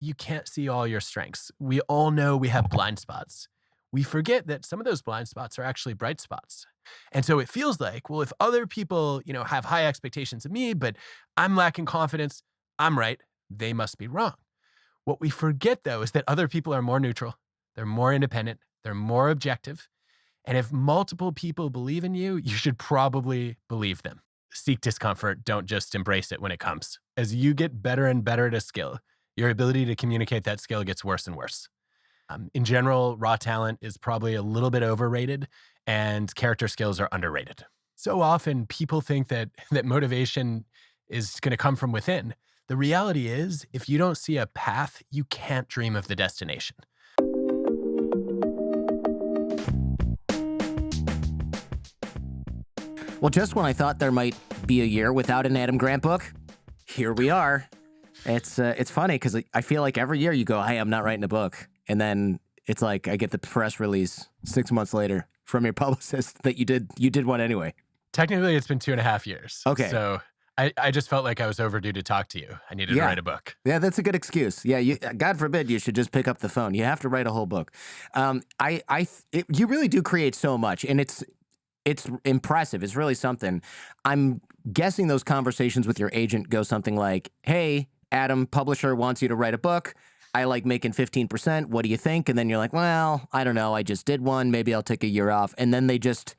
you can't see all your strengths. We all know we have blind spots. We forget that some of those blind spots are actually bright spots. And so it feels like, well, if other people, have high expectations of me, but I'm lacking confidence, I'm right. They must be wrong. What we forget, though, is that other people are more neutral. They're more independent. They're more objective. And if multiple people believe in you, you should probably believe them. Seek discomfort. Don't just embrace it when it comes. As you get better and better at a skill, your ability to communicate that skill gets worse and worse. In general, raw talent is probably a little bit overrated and character skills are underrated. So often people think that motivation is going to come from within. The reality is, if you don't see a path, you can't dream of the destination. Well, just when I thought there might be a year without an Adam Grant book, here we are. It's funny because I feel like every year you go, hey, I'm not writing a book. And then it's like I get the press release 6 months later from your publicist that you did one anyway. Technically, it's been 2.5 years. Okay. So I just felt like I was overdue to talk to you. I needed to write a book. Yeah, that's a good excuse. Yeah, God forbid you should just pick up the phone. You have to write a whole book. You really do create so much, and it's impressive. It's really something. I'm guessing those conversations with your agent go something like, hey, Adam, publisher wants you to write a book. I like making 15%. What do you think? And then you're like, well, I don't know. I just did one. Maybe I'll take a year off. And then they just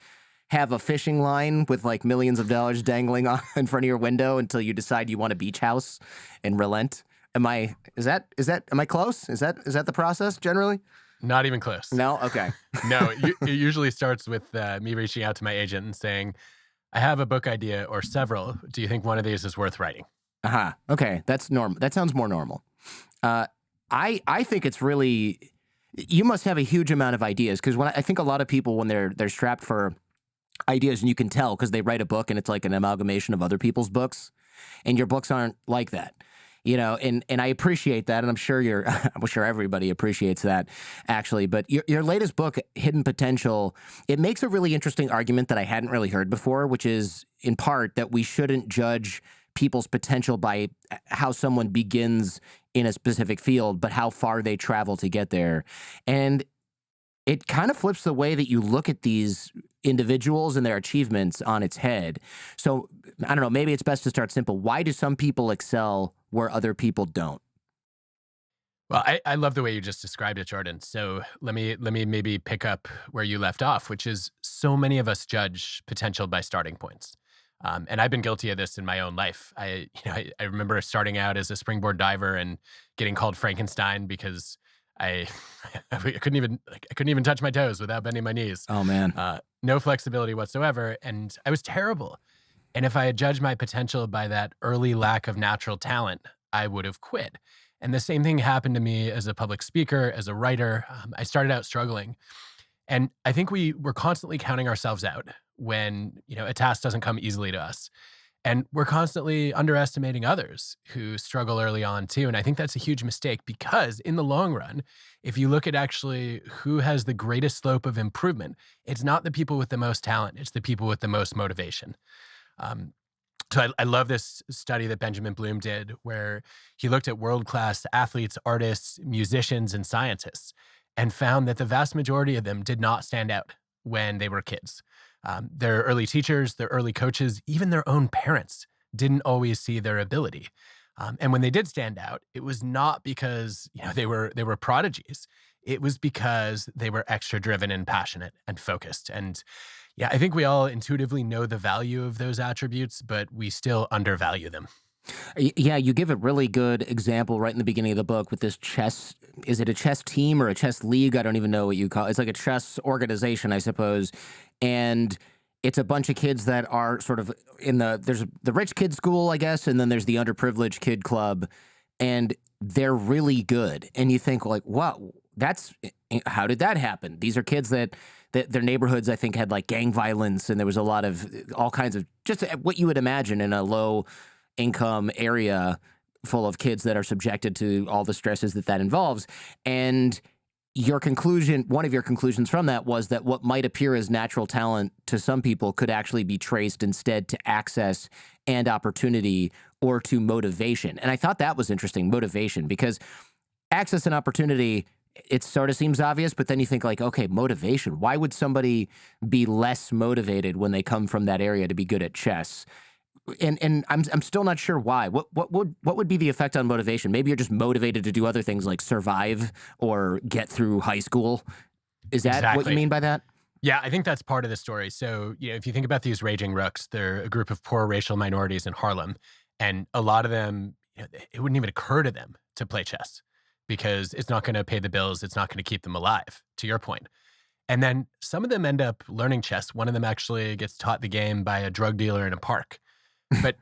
have a fishing line with like millions of dollars dangling on in front of your window until you decide you want a beach house and relent. Am I close? Is that the process generally? Not even close. No? Okay. No, it usually starts with me reaching out to my agent and saying, I have a book idea or several. Do you think one of these is worth writing? Uh-huh. Okay. That's normal. That sounds more normal. I think it's really, you must have a huge amount of ideas because I think a lot of people when they're strapped for ideas, and you can tell because they write a book and it's like an amalgamation of other people's books, and your books aren't like that. And I appreciate that, and I'm sure I'm sure everybody appreciates that, actually. But your latest book, Hidden Potential, it makes a really interesting argument that I hadn't really heard before, which is, in part, that we shouldn't judge people's potential by how someone begins in a specific field, but how far they travel to get there. And it kind of flips the way that you look at these individuals and their achievements on its head. So, I don't know, maybe it's best to start simple. Why do some people excel where other people don't? Well, I love the way you just described it, Jordan. So let me maybe pick up where you left off, which is so many of us judge potential by starting points. And I've been guilty of this in my own life. I remember starting out as a springboard diver and getting called Frankenstein because I couldn't even touch my toes without bending my knees. Oh man, no flexibility whatsoever, and I was terrible. And if I had judged my potential by that early lack of natural talent, I would have quit. And the same thing happened to me as a public speaker, as a writer. I started out struggling. And I think we're constantly counting ourselves out when, a task doesn't come easily to us. And we're constantly underestimating others who struggle early on too. And I think that's a huge mistake because in the long run, if you look at actually who has the greatest slope of improvement, it's not the people with the most talent, it's the people with the most motivation. So I love this study that Benjamin Bloom did where he looked at world-class athletes, artists, musicians, and scientists and found that the vast majority of them did not stand out when they were kids. Their early teachers, their early coaches, even their own parents didn't always see their ability. And when they did stand out, it was not because they were prodigies. It was because they were extra driven and passionate and focused. And yeah, I think we all intuitively know the value of those attributes, but we still undervalue them. Yeah, you give a really good example right in the beginning of the book with this chess. Is it a chess team or a chess league? I don't even know what you call it. It's like a chess organization, I suppose. And it's a bunch of kids that are sort of there's the rich kid school, I guess, and then there's the underprivileged kid club. And they're really good. And you think like, wow, how did that happen? These are kids that their neighborhoods, I think, had like gang violence, and there was a lot of all kinds of just what you would imagine in a low income area full of kids that are subjected to all the stresses that involves. And one of your conclusions from that was that what might appear as natural talent to some people could actually be traced instead to access and opportunity or to motivation. And I thought that was interesting, motivation, because access and opportunity, it sort of seems obvious, but then you think like, okay, motivation. Why would somebody be less motivated when they come from that area to be good at chess? And I'm still not sure why. What would be the effect on motivation? Maybe you're just motivated to do other things like survive or get through high school. Is that what you Exactly. mean by that? Yeah, I think that's part of the story. So, if you think about these raging rooks, they're a group of poor racial minorities in Harlem, and a lot of them, it wouldn't even occur to them to play chess because it's not going to pay the bills. It's not going to keep them alive, to your point. And then some of them end up learning chess. One of them actually gets taught the game by a drug dealer in a park. But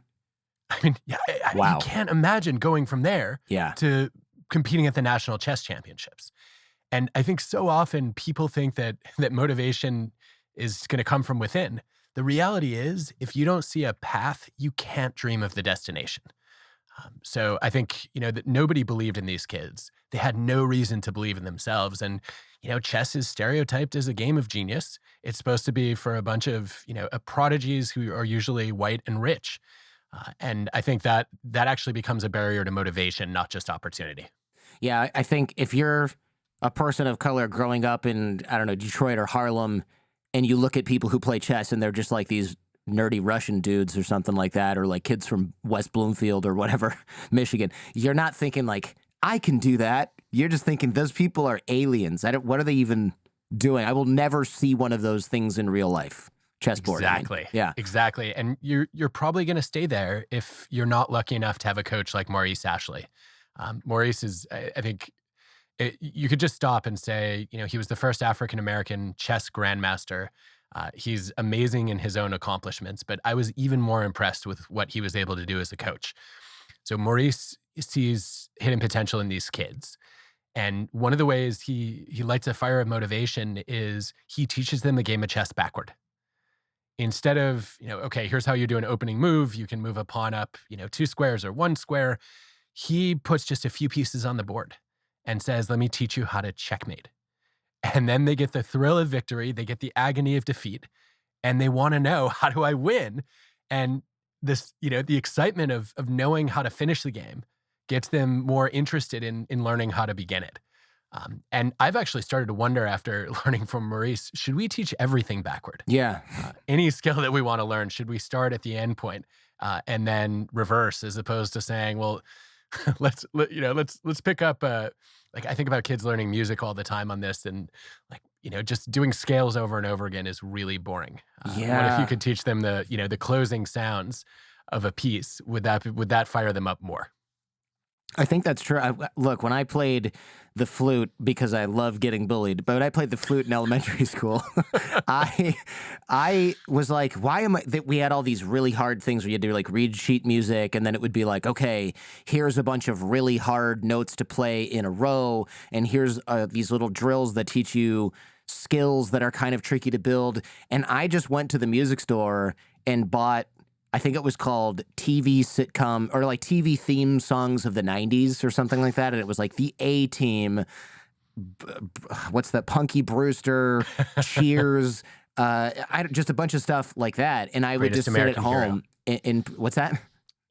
I mean, yeah, you Wow. can't imagine going from there Yeah. to competing at the national chess championships. And I think so often people think that motivation is going to come from within. The reality is, if you don't see a path, you can't dream of the destination. So I think that nobody believed in these kids. They had no reason to believe in themselves. And chess is stereotyped as a game of genius. It's supposed to be for a bunch of prodigies who are usually white and rich. And I think that actually becomes a barrier to motivation, not just opportunity. Yeah, I think if you're a person of color growing up in, I don't know, Detroit or Harlem, and you look at people who play chess and they're just like these nerdy Russian dudes or something like that, or like kids from West Bloomfield or whatever, Michigan, you're not thinking like, I can do that. You're just thinking those people are aliens. What are they even doing? I will never see one of those things in real life. Chessboard. I mean. Exactly. Yeah. Exactly. And you're probably going to stay there if you're not lucky enough to have a coach like Maurice Ashley. Maurice is, I think, you could just stop and say, he was the first African-American chess grandmaster. He's amazing in his own accomplishments, but I was even more impressed with what he was able to do as a coach. So Maurice sees hidden potential in these kids. And one of the ways he lights a fire of motivation is he teaches them the game of chess backward. Instead of, okay, here's how you do an opening move. You can move a pawn up, 2 squares or 1 square. He puts just a few pieces on the board and says, let me teach you how to checkmate. And then they get the thrill of victory. They get the agony of defeat. And they want to know, how do I win? And this, the excitement of knowing how to finish the game gets them more interested in learning how to begin it. And I've actually started to wonder after learning from Maurice, should we teach everything backward? Yeah. Any skill that we want to learn, should we start at the end point and then reverse, as opposed to saying, well, let's pick up, like I think about kids learning music all the time on this, and like, just doing scales over and over again is really boring. What if you Yeah. could teach them the closing sounds of a piece? Would that fire them up more? I think that's true. Look, when I played the flute, because I love getting bullied, but when I played the flute in elementary school, I I was like, why am I? That we had all these really hard things where you had to like read sheet music, and then it would be like, okay, here's a bunch of really hard notes to play in a row, and here's these little drills that teach you skills that are kind of tricky to build. And I just went to the music store and bought, I think it was called TV sitcom or like TV theme songs of the 90s or something like that. And it was like the A Team, what's that? Punky Brewster, Cheers, just a bunch of stuff like that. And I would Greatest just sit at American Hero. home and what's that?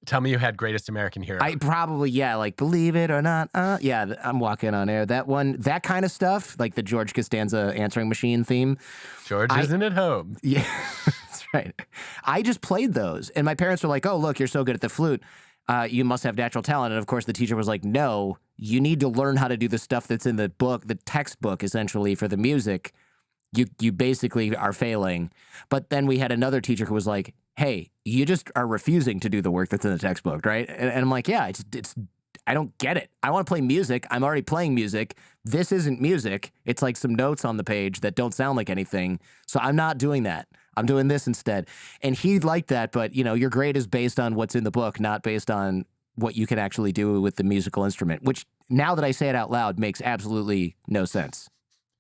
Tell me you had Greatest American Hero. I probably, yeah, like Believe It or Not. Yeah, I'm walking on air. That one, that kind of stuff, like the George Costanza answering machine theme. George isn't at home. Yeah, that's right. I just played those, and my parents were like, "Oh, look, you're so good at the flute. You must have natural talent." And of course, the teacher was like, "No, you need to learn how to do the stuff that's in the book, the textbook, essentially for the music. You basically are failing." But then we had another teacher who was like, "Hey, you just are refusing to do the work that's in the textbook, right?" And I'm like, "Yeah, it's I don't get it. I want to play music. I'm already playing music. This isn't music. It's like some notes on the page that don't sound like anything. So I'm not doing that. I'm doing this instead." And he liked that, but your grade is based on what's in the book, not based on what you can actually do with the musical instrument, which now that I say it out loud makes absolutely no sense.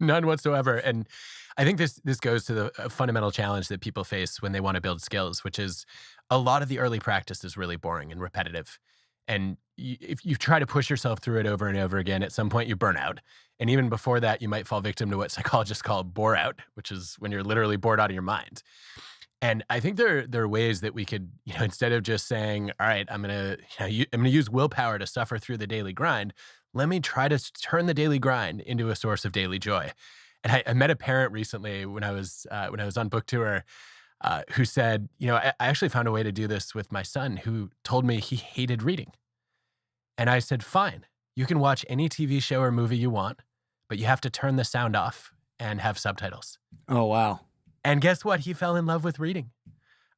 None whatsoever. And I think this goes to the fundamental challenge that people face when they want to build skills, which is a lot of the early practice is really boring and repetitive. And if you try to push yourself through it over and over again, at some point you burn out. And even before that, you might fall victim to what psychologists call bore out, which is when you're literally bored out of your mind. And I think there are ways that we could, instead of just saying, all right, I'm gonna use willpower to suffer through the daily grind, let me try to turn the daily grind into a source of daily joy. And I met a parent recently when I was on book tour, who said, I actually found a way to do this with my son, who told me he hated reading. And I said, fine, you can watch any TV show or movie you want, but you have to turn the sound off and have subtitles. Oh, wow. And guess what? He fell in love with reading.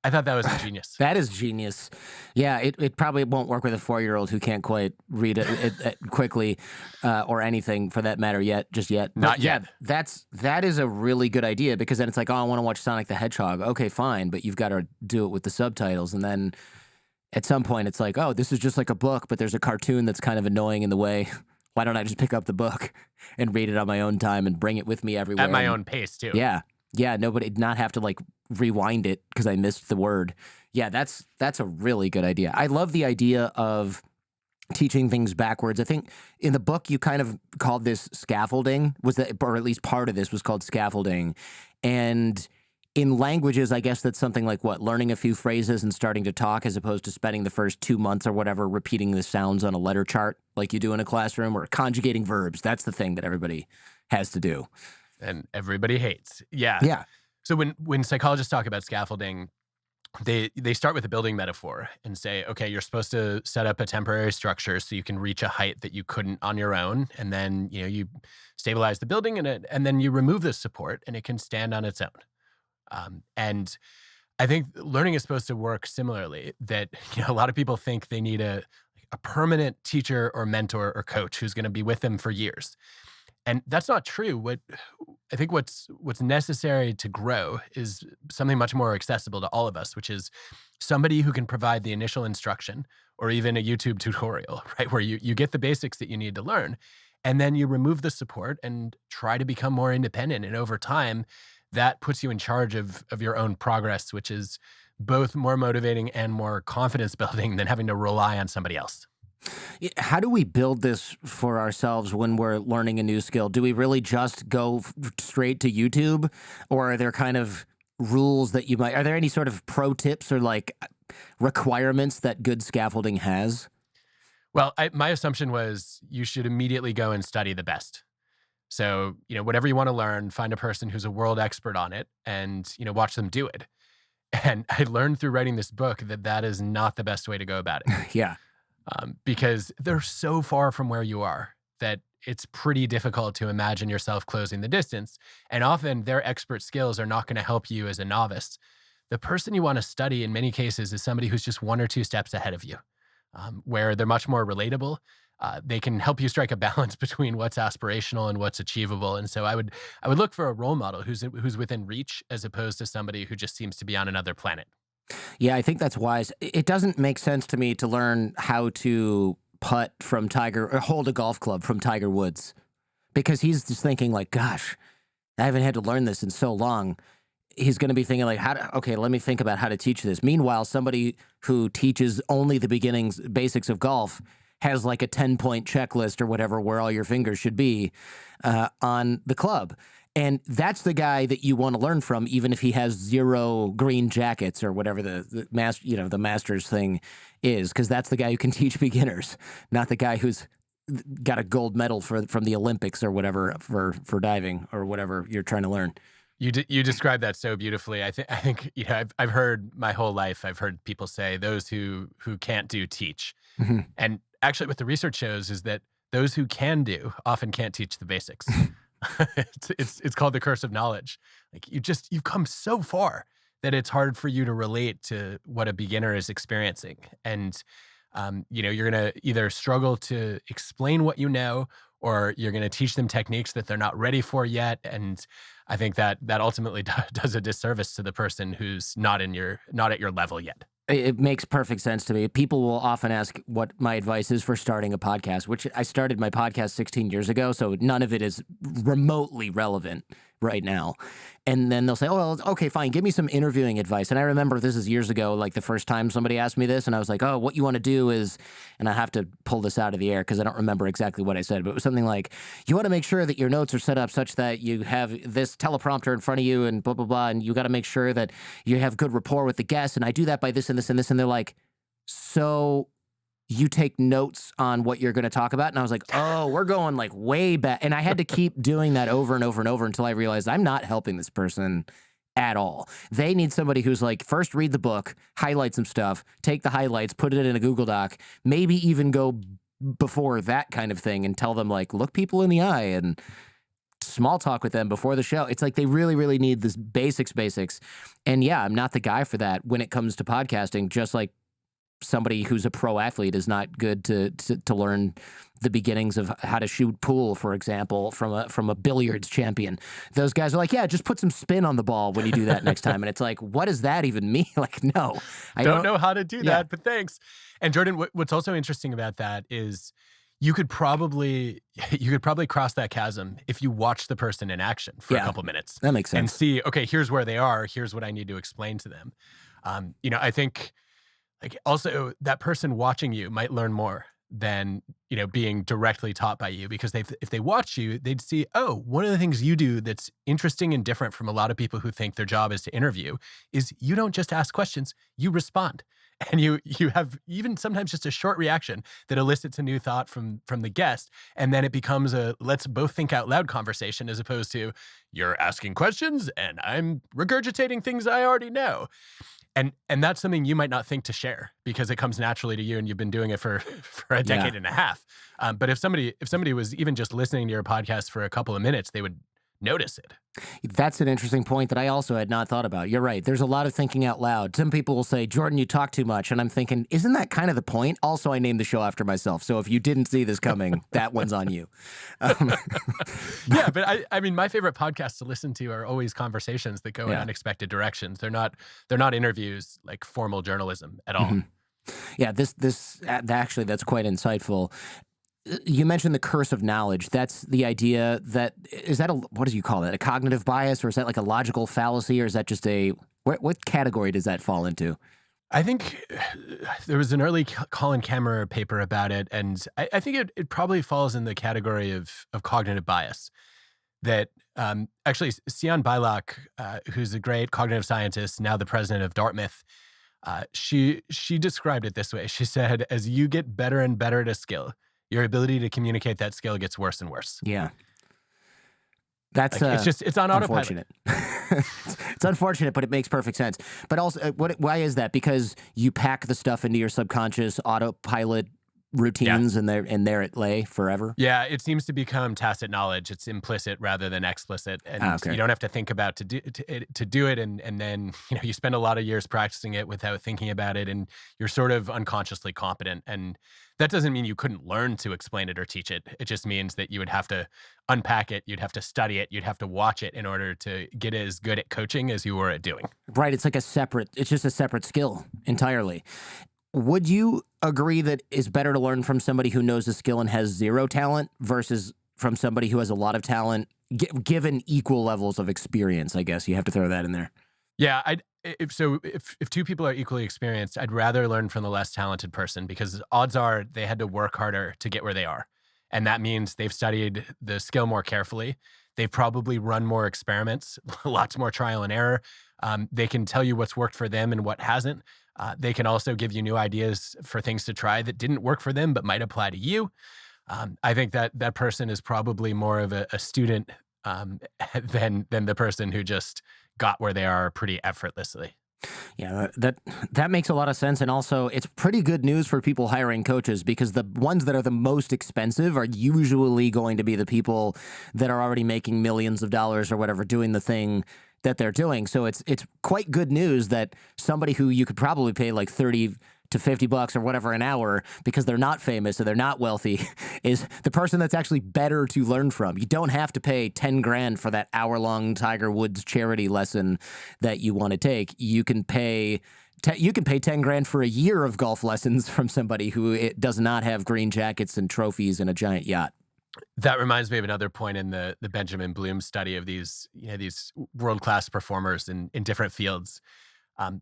I thought that was genius. That is genius. Yeah, it probably won't work with a 4-year-old who can't quite read it quickly or anything for that matter just yet. Not yet. Yeah, that is a really good idea, because then it's like, oh, I want to watch Sonic the Hedgehog. Okay, fine, but you've got to do it with the subtitles. And then at some point it's like, oh, this is just like a book, but there's a cartoon that's kind of annoying in the way. Why don't I just pick up the book and read it on my own time and bring it with me everywhere? At my own pace, too. Yeah. Yeah, nobody not have to like rewind it because I missed the word. Yeah, that's a really good idea. I love the idea of teaching things backwards. I think in the book you kind of called this scaffolding, or at least part of this was called scaffolding. And in languages, I guess that's something like what? Learning a few phrases and starting to talk, as opposed to spending the first 2 months or whatever repeating the sounds on a letter chart like you do in a classroom, or conjugating verbs. That's the thing that everybody has to do. And everybody hates. Yeah. Yeah. So when psychologists talk about scaffolding, they start with a building metaphor and say, okay, you're supposed to set up a temporary structure so you can reach a height that you couldn't on your own, and then you stabilize the building and then you remove the support and it can stand on its own. And I think learning is supposed to work similarly. That a lot of people think they need a permanent teacher or mentor or coach who's going to be with them for years. And that's not true. I think what's necessary to grow is something much more accessible to all of us, which is somebody who can provide the initial instruction, or even a YouTube tutorial, right? Where you get the basics that you need to learn, and then you remove the support and try to become more independent. And over time, that puts you in charge of your own progress, which is both more motivating and more confidence building than having to rely on somebody else. How do we build this for ourselves when we're learning a new skill? Do we really just go straight to YouTube, or are there kind of rules that are there any sort of pro tips or like requirements that good scaffolding has? Well, my assumption was you should immediately go and study the best. So, whatever you want to learn, find a person who's a world expert on it and, watch them do it. And I learned through writing this book that is not the best way to go about it. Yeah. Because they're so far from where you are that it's pretty difficult to imagine yourself closing the distance. And often their expert skills are not going to help you as a novice. The person you want to study in many cases is somebody who's just 1 or 2 steps ahead of you, where they're much more relatable. They can help you strike a balance between what's aspirational and what's achievable. And so I would look for a role model who's within reach, as opposed to somebody who just seems to be on another planet. Yeah, I think that's wise. It doesn't make sense to me to learn how to putt from or hold a golf club from Tiger Woods, because he's just thinking like, gosh, I haven't had to learn this in so long. He's going to be thinking like, okay, let me think about how to teach this. Meanwhile, somebody who teaches only the basics of golf has like a 10-point checklist or whatever where all your fingers should be on the club. And that's the guy that you want to learn from, even if he has 0 green jackets or whatever the master's thing is, because that's the guy who can teach beginners, not the guy who's got a gold medal from the Olympics or whatever for diving or whatever you're trying to learn. You described that so beautifully. I think I've heard my whole life. I've heard people say those who can't do teach, Mm-hmm. and actually, what the research shows is that those who can do often can't teach the basics. It's called the curse of knowledge. Like you've come so far that it's hard for you to relate to what a beginner is experiencing. And, you're going to either struggle to explain what you know, or you're going to teach them techniques that they're not ready for yet. And I think that ultimately does a disservice to the person who's not at your level yet. It makes perfect sense to me. People will often ask what my advice is for starting a podcast, which I started my podcast 16 years ago, so none of it is remotely relevant right now. And then they'll say, oh, well, okay, fine, give me some interviewing advice. And I remember this is years ago, like the first time somebody asked me this, and I was like, oh, what you want to do is, and I have to pull this out of the air because I don't remember exactly what I said, but it was something like, you want to make sure that your notes are set up such that you have this teleprompter in front of you and blah, blah, blah, and you got to make sure that you have good rapport with the guests, and I do that by this and this and this. And they're like, so you take notes on what you're going to talk about. And I was like, oh, we're going like way back. And I had to keep doing that over and over and over until I realized I'm not helping this person at all. They need somebody who's like, first read the book, highlight some stuff, take the highlights, put it in a Google Doc, maybe even go before that kind of thing and tell them like, look people in the eye and small talk with them before the show. It's like they really, really need this basics. And yeah, I'm not the guy for that when it comes to podcasting, just like somebody who's a pro athlete is not good to learn the beginnings of how to shoot pool, for example, from a billiards champion. Those guys are like, yeah, just put some spin on the ball when you do that next time. And it's like, what does that even mean? Like, no, I don't know how to do that, but thanks. And Jordan, what's also interesting about that is you could probably cross that chasm if you watch the person in action for a couple minutes. That makes sense. And see, okay, here's where they are. Here's what I need to explain to them. I think like also that person watching you might learn more than, being directly taught by you, because if they watch you, they'd see, oh, one of the things you do that's interesting and different from a lot of people who think their job is to interview is you don't just ask questions, you respond. And you have even sometimes just a short reaction that elicits a new thought from the guest. And then it becomes a let's both think out loud conversation, as opposed to you're asking questions and I'm regurgitating things I already know. And that's something you might not think to share because it comes naturally to you and you've been doing it for a decade and a half. But if somebody was even just listening to your podcast for a couple of minutes, they would notice it. That's an interesting point that I also had not thought about. You're right. There's a lot of thinking out loud. Some people will say, Jordan, you talk too much. And I'm thinking, isn't that kind of the point? Also, I named the show after myself. So if you didn't see this coming, that one's on you. Yeah, but I mean, my favorite podcasts to listen to are always conversations that go in unexpected directions. They're not interviews like formal journalism at all. Mm-hmm. Yeah, actually, that's quite insightful. You mentioned the curse of knowledge. That's the idea that, what do you call that? A cognitive bias, or is that like a logical fallacy, or is that just what category does that fall into? I think there was an early Colin Cameron paper about it, and I think it probably falls in the category of cognitive bias. That actually, Sian Beilock, who's a great cognitive scientist, now the president of Dartmouth, she described it this way. She said, as you get better and better at a skill, your ability to communicate that skill gets worse and worse. Yeah. That's it's on autopilot. It's unfortunate, but it makes perfect sense. But also, why is that? Because you pack the stuff into your subconscious autopilot routines, and there it lay forever. Yeah, it seems to become tacit knowledge. It's implicit rather than explicit, and you don't have to think about to do it, and then you spend a lot of years practicing it without thinking about it, and you're sort of unconsciously competent. And that doesn't mean you couldn't learn to explain it or teach it. It just means that you would have to unpack it, you'd have to study it, you'd have to watch it in order to get as good at coaching as you were at doing. Right. It's just a separate skill entirely. Would you agree that it's better to learn from somebody who knows the skill and has zero talent versus from somebody who has a lot of talent, given equal levels of experience? I guess you have to throw that in there. Yeah, if two people are equally experienced, I'd rather learn from the less talented person, because odds are they had to work harder to get where they are. And that means they've studied the skill more carefully. They've probably run more experiments, lots more trial and error. They can tell you what's worked for them and what hasn't. They can also give you new ideas for things to try that didn't work for them but might apply to you. I think that person is probably more of a student than the person who just got where they are pretty effortlessly. Yeah, that makes a lot of sense. And also, it's pretty good news for people hiring coaches, because the ones that are the most expensive are usually going to be the people that are already making millions of dollars or whatever doing the thing that they're doing. So it's quite good news that somebody who you could probably pay like $30 to $50 or whatever an hour, because they're not famous or they're not wealthy, is the person that's actually better to learn from. You don't have to pay 10 grand for that hour-long Tiger Woods charity lesson that you want to take. You can pay 10 grand for a year of golf lessons from somebody who does not have green jackets and trophies and a giant yacht. That reminds me of another point in the Benjamin Bloom study of these world-class performers in different fields.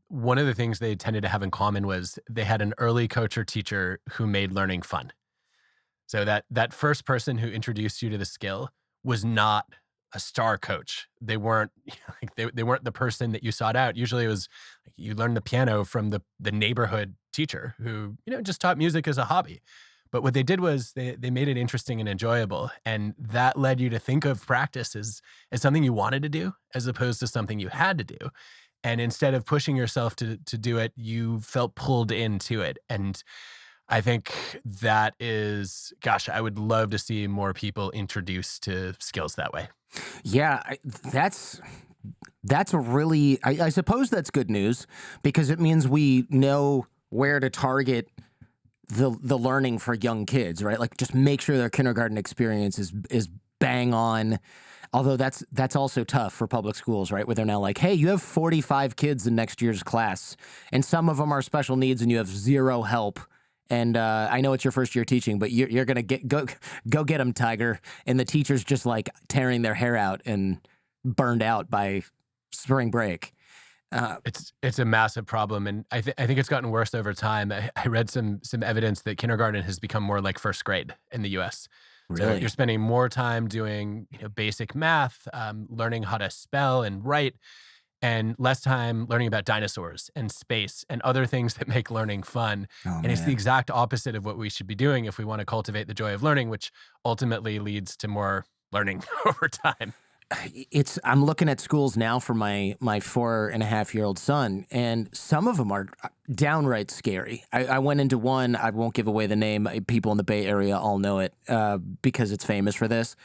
One of the things they tended to have in common was they had an early coach or teacher who made learning fun. So that first person who introduced you to the skill was not a star coach. They weren't they weren't the person that you sought out. Usually it was like you learned the piano from the neighborhood teacher who, just taught music as a hobby. But what they did was they made it interesting and enjoyable. And that led you to think of practice as something you wanted to do as opposed to something you had to do. And instead of pushing yourself to do it, you felt pulled into it. And I think that is, gosh, I would love to see more people introduced to skills that way. Yeah, that's a really, I suppose that's good news because it means we know where to target the learning for young kids, right? Like just make sure their kindergarten experience is bang on. Although that's also tough for public schools, right? Where they're now like, hey, you have 45 kids in next year's class, and some of them are special needs, and you have zero help. And I know it's your first year teaching, but you're gonna go get them, Tiger. And the teacher's just like tearing their hair out and burned out by spring break. It's a massive problem, and I think it's gotten worse over time. I read some evidence that kindergarten has become more like first grade in the U.S. So Really? you're spending more time doing basic math, learning how to spell and write, and less time learning about dinosaurs and space and other things that make learning fun. Oh And it's the man. exact opposite of what we should be doing if we want to cultivate the joy of learning, which ultimately leads to more learning over time. I'm looking at schools now for my 4.5-year-old son, and some of them are downright scary. I went into one. I won't give away the name. People in the Bay Area all know it because it's famous for this.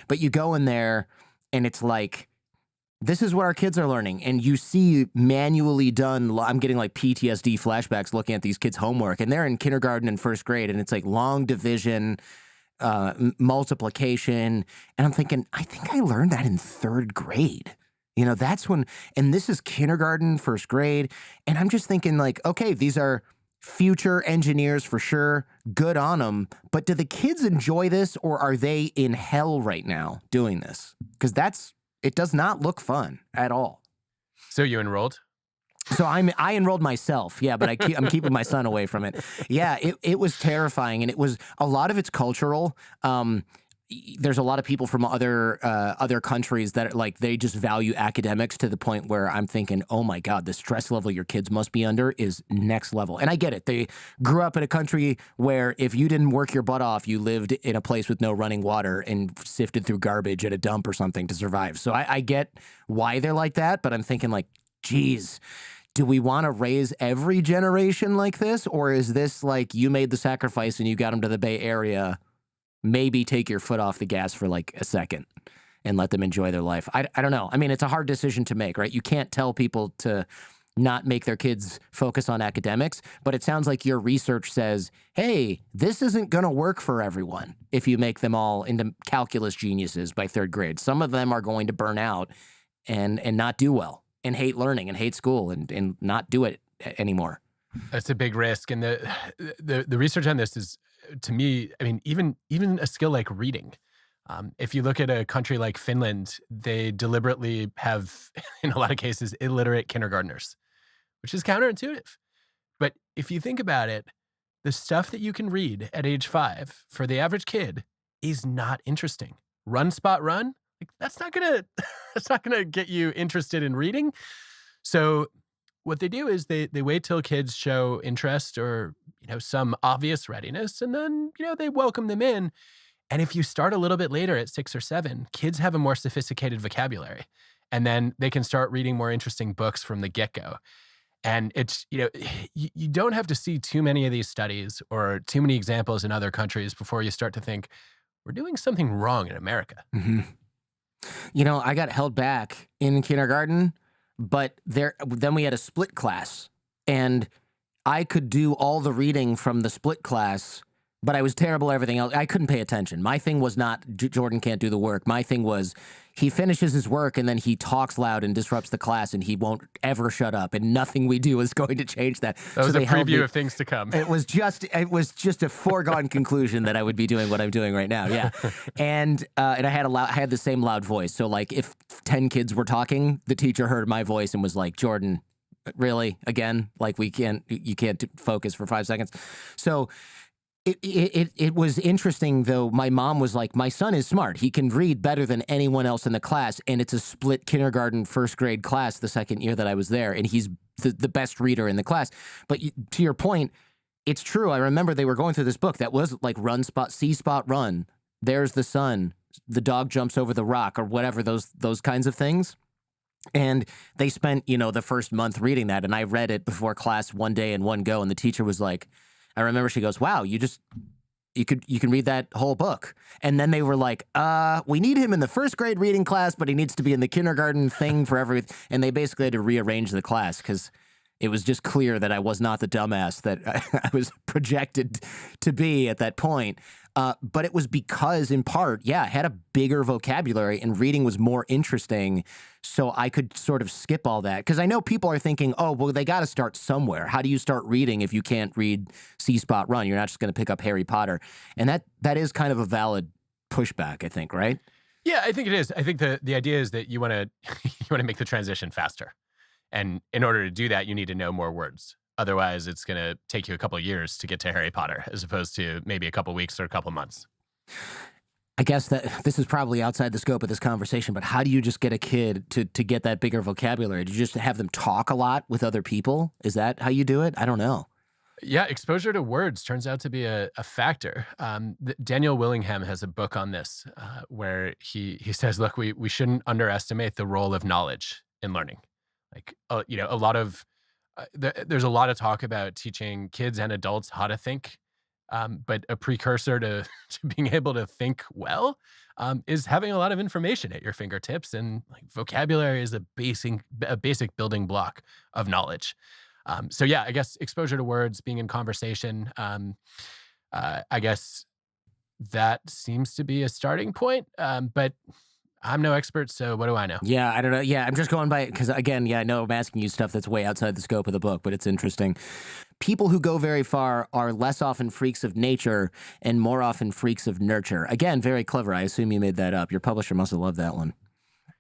But you go in there, and it's like, this is what our kids are learning, and you see manually done. I'm getting like PTSD flashbacks looking at these kids' homework, and they're in kindergarten and first grade, and it's like long division, multiplication. And I'm thinking, I think I learned that in third grade. That's when, and this is kindergarten, first grade. And I'm just thinking like, okay, these are future engineers for sure. Good on them. But do the kids enjoy this, or are they in hell right now doing this? Because it does not look fun at all. So you enrolled? So I enrolled myself, yeah, but I'm keeping my son away from it. Yeah, it was terrifying, and a lot of it's cultural. There's a lot of people from other countries that like they just value academics to the point where I'm thinking, oh my God, the stress level your kids must be under is next level. And I get it. They grew up in a country where if you didn't work your butt off, you lived in a place with no running water and sifted through garbage at a dump or something to survive. So I get why they're like that, but I'm thinking like, geez. Do we want to raise every generation like this? Or is this like you made the sacrifice and you got them to the Bay Area? Maybe take your foot off the gas for like a second and let them enjoy their life. I don't know. I mean, it's a hard decision to make, right? You can't tell people to not make their kids focus on academics, but it sounds like your research says, hey, this isn't going to work for everyone if you make them all into calculus geniuses by third grade. Some of them are going to burn out and not do well, and hate learning and hate school and not do it anymore. That's a big risk. And the research on this is, to me, I mean, even a skill like reading. If you look at a country like Finland, they deliberately have, in a lot of cases, illiterate kindergartners, which is counterintuitive. But if you think about it, the stuff that you can read at age 5 for the average kid is not interesting. Run, spot, run. Like, that's not gonna get you interested in reading. So what they do is they wait till kids show interest or some obvious readiness, and then they welcome them in. And if you start a little bit later at 6 or 7, kids have a more sophisticated vocabulary, and then they can start reading more interesting books from the get-go. And it's you don't have to see too many of these studies or too many examples in other countries before you start to think we're doing something wrong in America. Mm-hmm. I got held back in kindergarten, but then we had a split class, and I could do all the reading from the split class, but I was terrible at everything else. I couldn't pay attention. My thing was not Jordan can't do the work. My thing was he finishes his work and then he talks loud and disrupts the class, and he won't ever shut up, and nothing we do is going to change that. That was so a preview of things to come. It was just a foregone conclusion that I would be doing what I'm doing right now. Yeah. And I had the same loud voice. So like if 10 kids were talking, the teacher heard my voice and was like, Jordan, really? Again? Like you can't focus for 5 seconds. So It was interesting though. My mom was like, "My son is smart. He can read better than anyone else in the class." And it's a split kindergarten, first grade class the second year that I was there, and he's the best reader in the class. But to your point, it's true. I remember they were going through this book that was like run spot, see spot, run. There's the sun. The dog jumps over the rock, or whatever those kinds of things. And they spent, the first month reading that, and I read it before class one day in one go, and the teacher was like, I remember she goes, "Wow, you can read that whole book." And then they were like, "We need him in the first grade reading class, but he needs to be in the kindergarten thing for everything." And they basically had to rearrange the class because it was just clear that I was not the dumbass that I was projected to be at that point. But it was because, in part, I had a bigger vocabulary and reading was more interesting, so I could sort of skip all that. Because I know people are thinking, oh, well, they got to start somewhere. How do you start reading if you can't read See Spot Run? You're not just going to pick up Harry Potter. And that is kind of a valid pushback, I think, right? Yeah, I think it is. I think the idea is that you want to you want to make the transition faster. And in order to do that, you need to know more words. Otherwise, it's going to take you a couple of years to get to Harry Potter, as opposed to maybe a couple of weeks or a couple of months. I guess that this is probably outside the scope of this conversation, but how do you just get a kid to get that bigger vocabulary? Do you just have them talk a lot with other people? Is that how you do it? I don't know. Yeah, exposure to words turns out to be a factor. Daniel Willingham has a book on this where he says, look, we shouldn't underestimate the role of knowledge in learning. Like, a lot of there's a lot of talk about teaching kids and adults how to think, but a precursor to being able to think well is having a lot of information at your fingertips, and like vocabulary is a basic building block of knowledge. So yeah, I guess exposure to words, being in conversation, I guess that seems to be a starting point. But I'm no expert, so what do I know? Yeah, I don't know. Yeah, I'm just going by because again, I know I'm asking you stuff that's way outside the scope of the book, but it's interesting. People who go very far are less often freaks of nature and more often freaks of nurture. Again, very clever. I assume you made that up. Your publisher must have loved that one.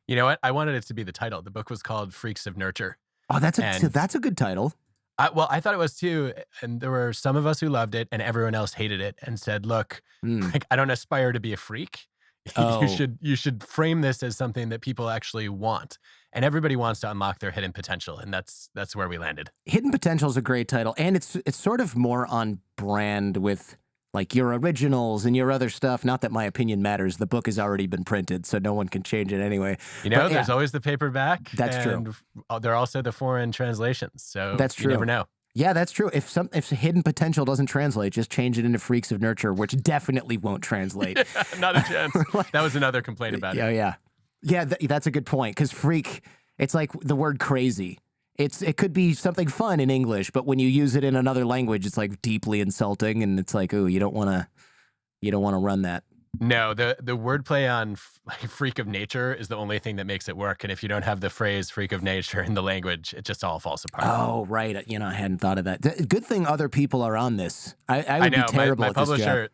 You know what? I wanted it to be the title. The book was called Freaks of Nurture. Oh, that's a good title. I thought it was too, and there were some of us who loved it, and everyone else hated it, and said, "Look, like, I don't aspire to be a freak. Oh. You should frame this as something that people actually want, and everybody wants to unlock their hidden potential, and that's where we landed." Hidden Potential is a great title, and it's sort of more on brand with like your originals and your other stuff. Not that my opinion matters. The book has already been printed, so no one can change it anyway. But, there's always the paperback. That's true. There are also the foreign translations, so that's true. You never know. Yeah, that's true. If Hidden Potential doesn't translate, just change it into Freaks of Nurture, which definitely won't translate. Not a chance. That was another complaint about it. Yeah. That's a good point, because freak, it's like the word crazy. It could be something fun in English, but when you use it in another language, it's like deeply insulting, and it's like, oh, you don't want to run that. No, the wordplay on freak of nature is the only thing that makes it work. And if you don't have the phrase freak of nature in the language, it just all falls apart. Oh, right. I hadn't thought of that. Good thing other people are on this. I would know, be terrible my at this publisher, job.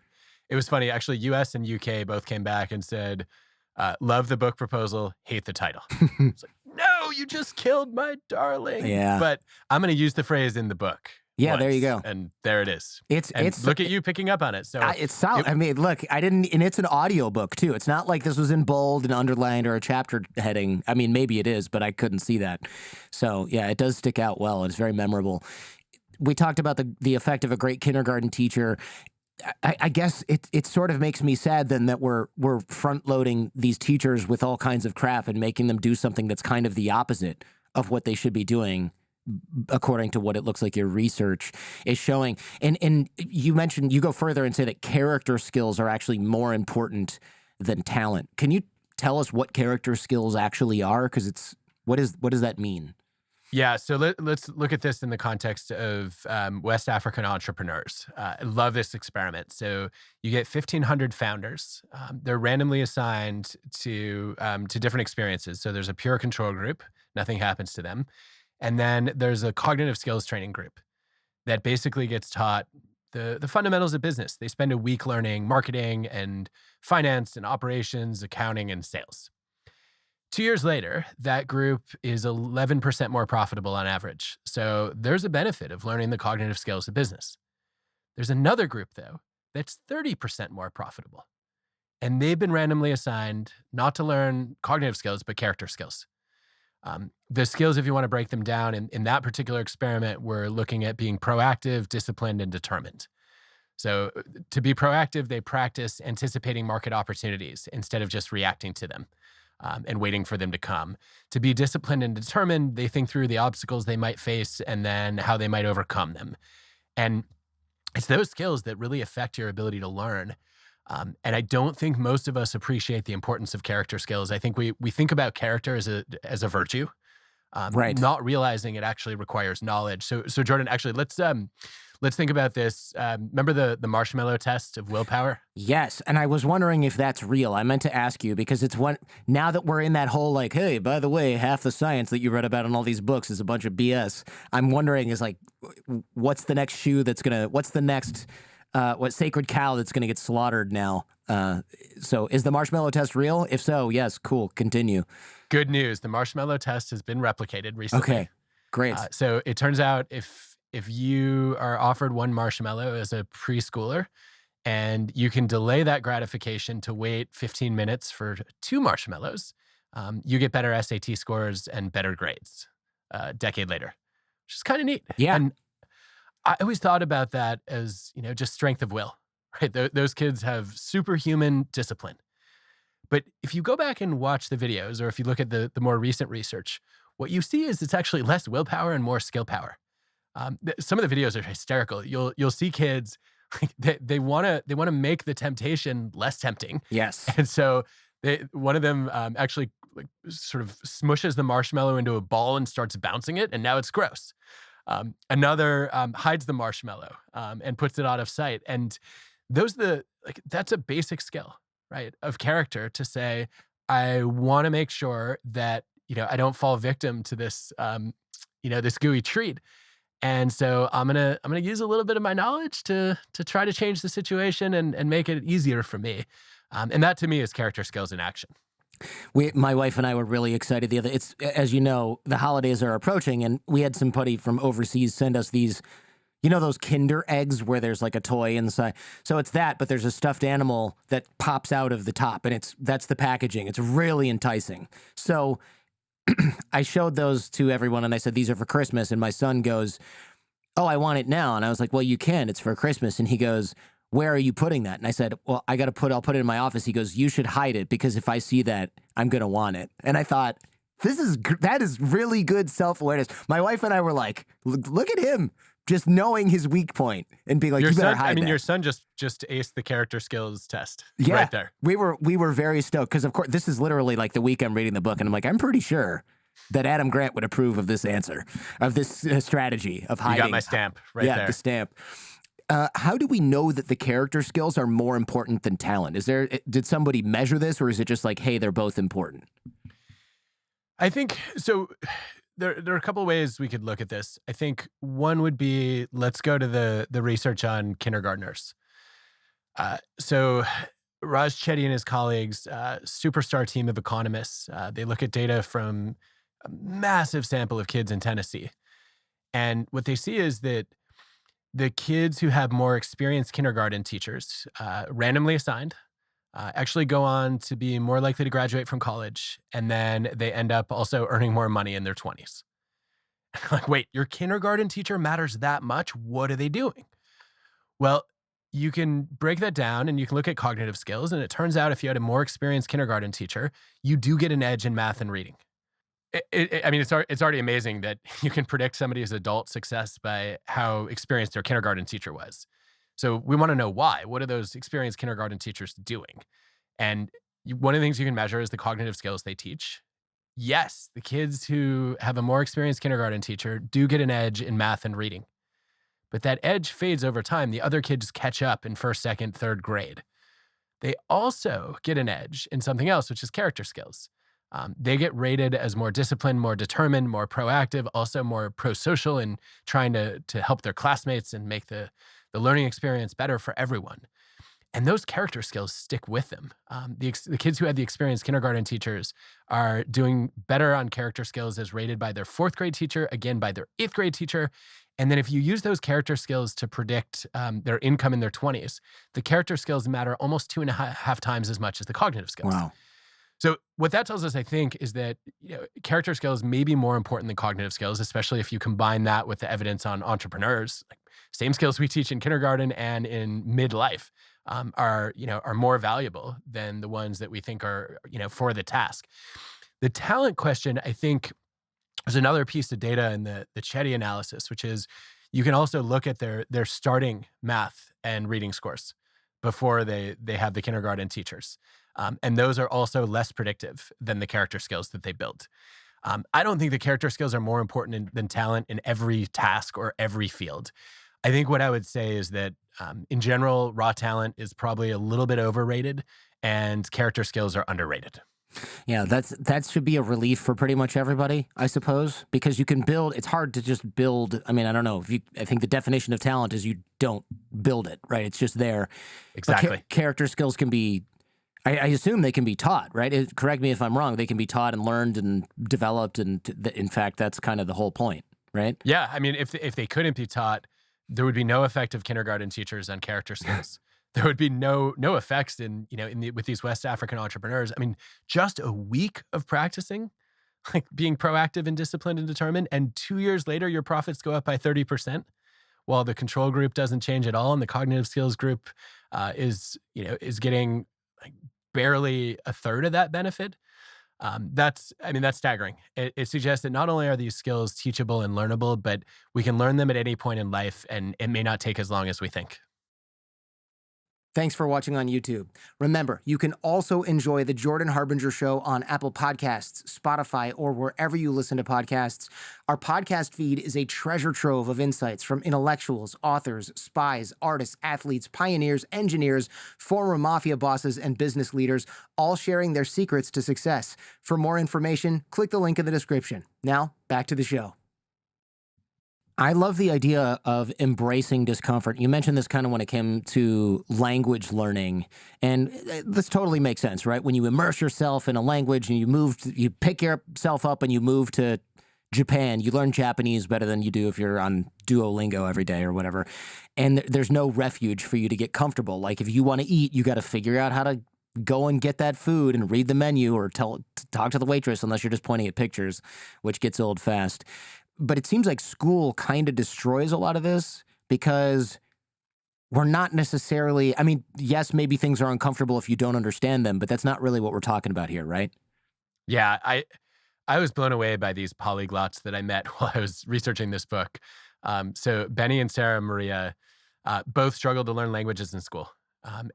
It was funny. Actually, US and UK both came back and said, love the book proposal, hate the title. It's like, no, you just killed my darling. Yeah. But I'm going to use the phrase in the book. Yeah, there you go. And there it is. It's look at you picking up on it. So it's solid. I mean, look, and it's an audio book too. It's not like this was in bold and underlined or a chapter heading. I mean, maybe it is, but I couldn't see that. So yeah, it does stick out well. It's very memorable. We talked about the effect of a great kindergarten teacher. I guess it sort of makes me sad then that we're front loading these teachers with all kinds of crap and making them do something that's kind of the opposite of what they should be doing, according to what it looks like your research is showing. And you mentioned, you go further and say that character skills are actually more important than talent. Can you tell us what character skills actually are? Because what does that mean? Yeah, so let's look at this in the context of West African entrepreneurs. I love this experiment. So you get 1,500 founders. They're randomly assigned to different experiences. So there's a pure control group. Nothing happens to them. And then there's a cognitive skills training group that basically gets taught the fundamentals of business. They spend a week learning marketing and finance and operations, accounting, and sales. 2 years later, that group is 11% more profitable on average. So there's a benefit of learning the cognitive skills of business. There's another group, though, that's 30% more profitable. And they've been randomly assigned not to learn cognitive skills, but character skills. The skills, if you want to break them down, in that particular experiment, we're looking at being proactive, disciplined, and determined. So to be proactive, they practice anticipating market opportunities instead of just reacting to them and waiting for them to come. To be disciplined and determined, they think through the obstacles they might face and then how they might overcome them. And it's those skills that really affect your ability to learn. And I don't think most of us appreciate the importance of character skills. I think we think about character as a virtue, Right. not realizing it actually requires knowledge. So Jordan, actually, let's think about this. Remember the marshmallow test of willpower? Yes, and I was wondering if that's real. I meant to ask you because it's one now that we're in that whole like, hey, by the way, half the science that you read about in all these books is a bunch of BS. I'm wondering is like, what's the next shoe that's gonna? What's the next? What sacred cow that's gonna get slaughtered now? So is the marshmallow test real? If so, yes, cool. Continue. Good news. The marshmallow test has been replicated recently. Okay, great. So it turns out if you are offered one marshmallow as a preschooler and you can delay that gratification to wait 15 minutes for two marshmallows, you get better SAT scores and better grades a decade later, which is kind of neat. Yeah. And I always thought about that as, just strength of will, right? Those kids have superhuman discipline. But if you go back and watch the videos, or if you look at the more recent research, what you see is it's actually less willpower and more skill power. Some of the videos are hysterical. You'll see kids they want to make the temptation less tempting, Yes. and so one of them actually like sort of smushes the marshmallow into a ball and starts bouncing it, and now it's gross. Another hides the marshmallow and puts it out of sight, and that's a basic skill, right, of character to say, I want to make sure that I don't fall victim to this this gooey treat. And so I'm gonna use a little bit of my knowledge to try to change the situation and make it easier for me. And that to me is character skills in action. My wife and I were really excited the other. It's as you know, the holidays are approaching, and we had somebody from overseas send us these, those Kinder eggs where there's like a toy inside. So it's that, but there's a stuffed animal that pops out of the top, and that's the packaging. It's really enticing. So I showed those to everyone, and I said, these are for Christmas. And my son goes, oh, I want it now. And I was like, well, you can. It's for Christmas. And he goes, where are you putting that? And I said, well, I'll put it in my office. He goes, you should hide it because if I see that, I'm going to want it. And I thought, that is really good self-awareness. My wife and I were like, look at him just knowing his weak point and being like, you better hide that. Your son just aced the character skills test Yeah, right there. We were very stoked because, of course, this is literally like the week I'm reading the book, and I'm like, I'm pretty sure that Adam Grant would approve of this answer, of this strategy of hiding. You got my stamp right there. Yeah, the stamp. How do we know that the character skills are more important than talent? Did somebody measure this, or is it just like, hey, they're both important? I think so. There are a couple of ways we could look at this. I think one would be, let's go to the research on kindergartners. So Raj Chetty and his colleagues, superstar team of economists, they look at data from a massive sample of kids in Tennessee. And what they see is that the kids who have more experienced kindergarten teachers, randomly assigned, actually go on to be more likely to graduate from college. And then they end up also earning more money in their 20s. Like, wait, your kindergarten teacher matters that much? What are they doing? Well, you can break that down and you can look at cognitive skills. And it turns out if you had a more experienced kindergarten teacher, you do get an edge in math and reading. It's already amazing that you can predict somebody's adult success by how experienced their kindergarten teacher was. So we want to know why. What are those experienced kindergarten teachers doing? And one of the things you can measure is the cognitive skills they teach. Yes, the kids who have a more experienced kindergarten teacher do get an edge in math and reading. But that edge fades over time. The other kids catch up in first, second, third grade. They also get an edge in something else, which is character skills. They get rated as more disciplined, more determined, more proactive, also more pro-social in trying to help their classmates and make the learning experience better for everyone. And those character skills stick with them. The kids who had the experienced kindergarten teachers are doing better on character skills as rated by their fourth grade teacher, again by their eighth grade teacher, And then if you use those character skills to predict their income in their 20s, the character skills matter almost 2.5 times as much as the cognitive skills. Wow. So what that tells us, I think, is that character skills may be more important than cognitive skills, especially if you combine that with the evidence on entrepreneurs. Like, same skills we teach in kindergarten and in midlife are more valuable than the ones that we think are for the task. The talent question, I think, there's another piece of data in the Chetty analysis, which is you can also look at their starting math and reading scores before they have the kindergarten teachers. And those are also less predictive than the character skills that they build. I don't think the character skills are more important than talent in every task or every field. I think what I would say is that in general, raw talent is probably a little bit overrated and character skills are underrated. Yeah, that should be a relief for pretty much everybody, I suppose, because you can build. It's hard to just build. I mean, I don't know. I think the definition of talent is you don't build it, right? It's just there. Exactly. But character skills can be. I assume they can be taught, right? Correct me if I'm wrong. They can be taught and learned and developed, and in fact, that's kind of the whole point, right? Yeah, I mean, if they couldn't be taught, there would be no effect of kindergarten teachers on character skills. There would be no effects with these West African entrepreneurs. I mean, just a week of practicing, like being proactive and disciplined and determined, and 2 years later, your profits go up by 30%, while the control group doesn't change at all, and the cognitive skills group is getting like barely a third of that benefit. That's staggering. It suggests that not only are these skills teachable and learnable, but we can learn them at any point in life, and it may not take as long as we think. Thanks for watching on YouTube. Remember, you can also enjoy The Jordan Harbinger Show on Apple Podcasts, Spotify, or wherever you listen to podcasts. Our podcast feed is a treasure trove of insights from intellectuals, authors, spies, artists, athletes, pioneers, engineers, former mafia bosses, and business leaders, all sharing their secrets to success. For more information, click the link in the description. Now, back to the show. I love the idea of embracing discomfort. You mentioned this kind of when it came to language learning, and this totally makes sense, right? When you immerse yourself in a language and you pick yourself up and you move to Japan, you learn Japanese better than you do if you're on Duolingo every day or whatever. And there's no refuge for you to get comfortable. Like if you want to eat, you got to figure out how to go and get that food and read the menu or talk to the waitress, unless you're just pointing at pictures, which gets old fast. But it seems like school kind of destroys a lot of this because we're not necessarily, I mean, yes, maybe things are uncomfortable if you don't understand them, but that's not really what we're talking about here, right? Yeah, I was blown away by these polyglots that I met while I was researching this book. So Benny and Sarah Maria both struggled to learn languages in school.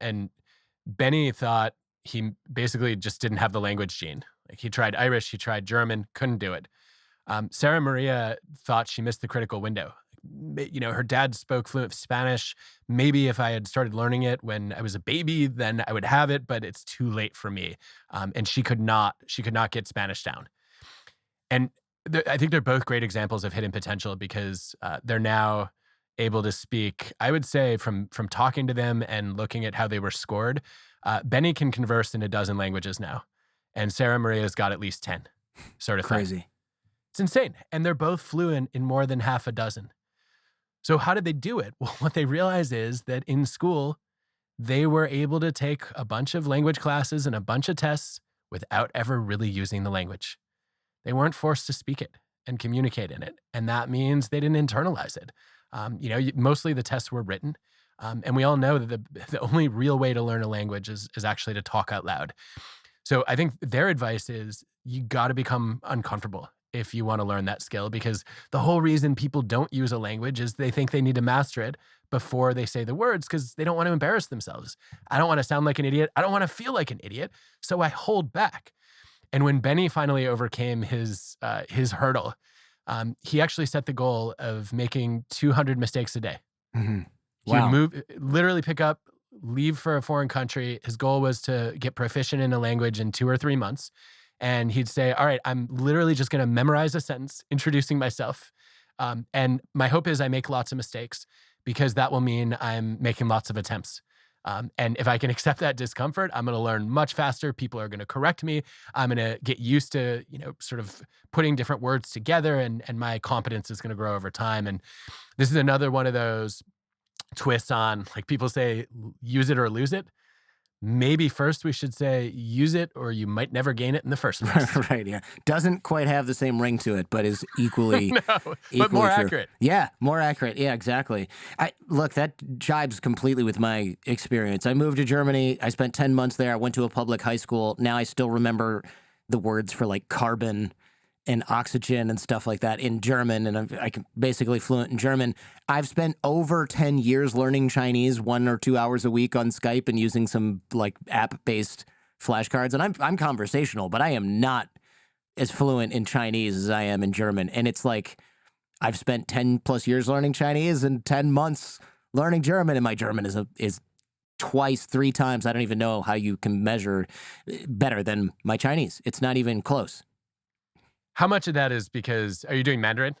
And Benny thought he basically just didn't have the language gene. Like he tried Irish, he tried German, couldn't do it. Sarah Maria thought she missed the critical window. Her dad spoke fluent Spanish. Maybe if I had started learning it when I was a baby, then I would have it, but it's too late for me. And she could not get Spanish down. And I think they're both great examples of hidden potential because they're now able to speak. I would say from talking to them and looking at how they were scored, Benny can converse in a dozen languages now, and Sarah Maria's got at least 10. Sort of Crazy. thing. It's insane. And they're both fluent in more than half a dozen. So how did they do it? Well, what they realized is that in school, they were able to take a bunch of language classes and a bunch of tests without ever really using the language. They weren't forced to speak it and communicate in it. And that means they didn't internalize it. Mostly the tests were written. And we all know that the only real way to learn a language is actually to talk out loud. So I think their advice is you got to become uncomfortable if you want to learn that skill, because the whole reason people don't use a language is they think they need to master it before they say the words because they don't want to embarrass themselves. I don't want to sound like an idiot. I don't want to feel like an idiot. So I hold back. And when Benny finally overcame his hurdle, he actually set the goal of making 200 mistakes a day. Mm-hmm. He would literally pick up, leave for a foreign country. His goal was to get proficient in a language in 2 or 3 months. And he'd say, all right, I'm literally just going to memorize a sentence introducing myself. And my hope is I make lots of mistakes because that will mean I'm making lots of attempts. And if I can accept that discomfort, I'm going to learn much faster. People are going to correct me. I'm going to get used to, sort of putting different words together, and my competence is going to grow over time. And this is another one of those twists on, like, people say, use it or lose it. Maybe first we should say use it or you might never gain it in the first place. Right, yeah. Doesn't quite have the same ring to it, but is equally No, but equally more true. accurate. Yeah, more accurate. Yeah, exactly. Look, that jibes completely with my experience. I moved to Germany. I spent 10 months there. I went to a public high school. Now I still remember the words for like carbon and oxygen and stuff like that in German, and I'm basically fluent in German. I've spent over 10 years learning Chinese, 1 or 2 hours a week on Skype and using some like app-based flashcards. And I'm conversational, but I am not as fluent in Chinese as I am in German. And it's like I've spent 10 plus years learning Chinese and 10 months learning German, and my German is twice, 3 times. I don't even know how you can measure better than my Chinese. It's not even close. How much of that is because, are you doing Mandarin?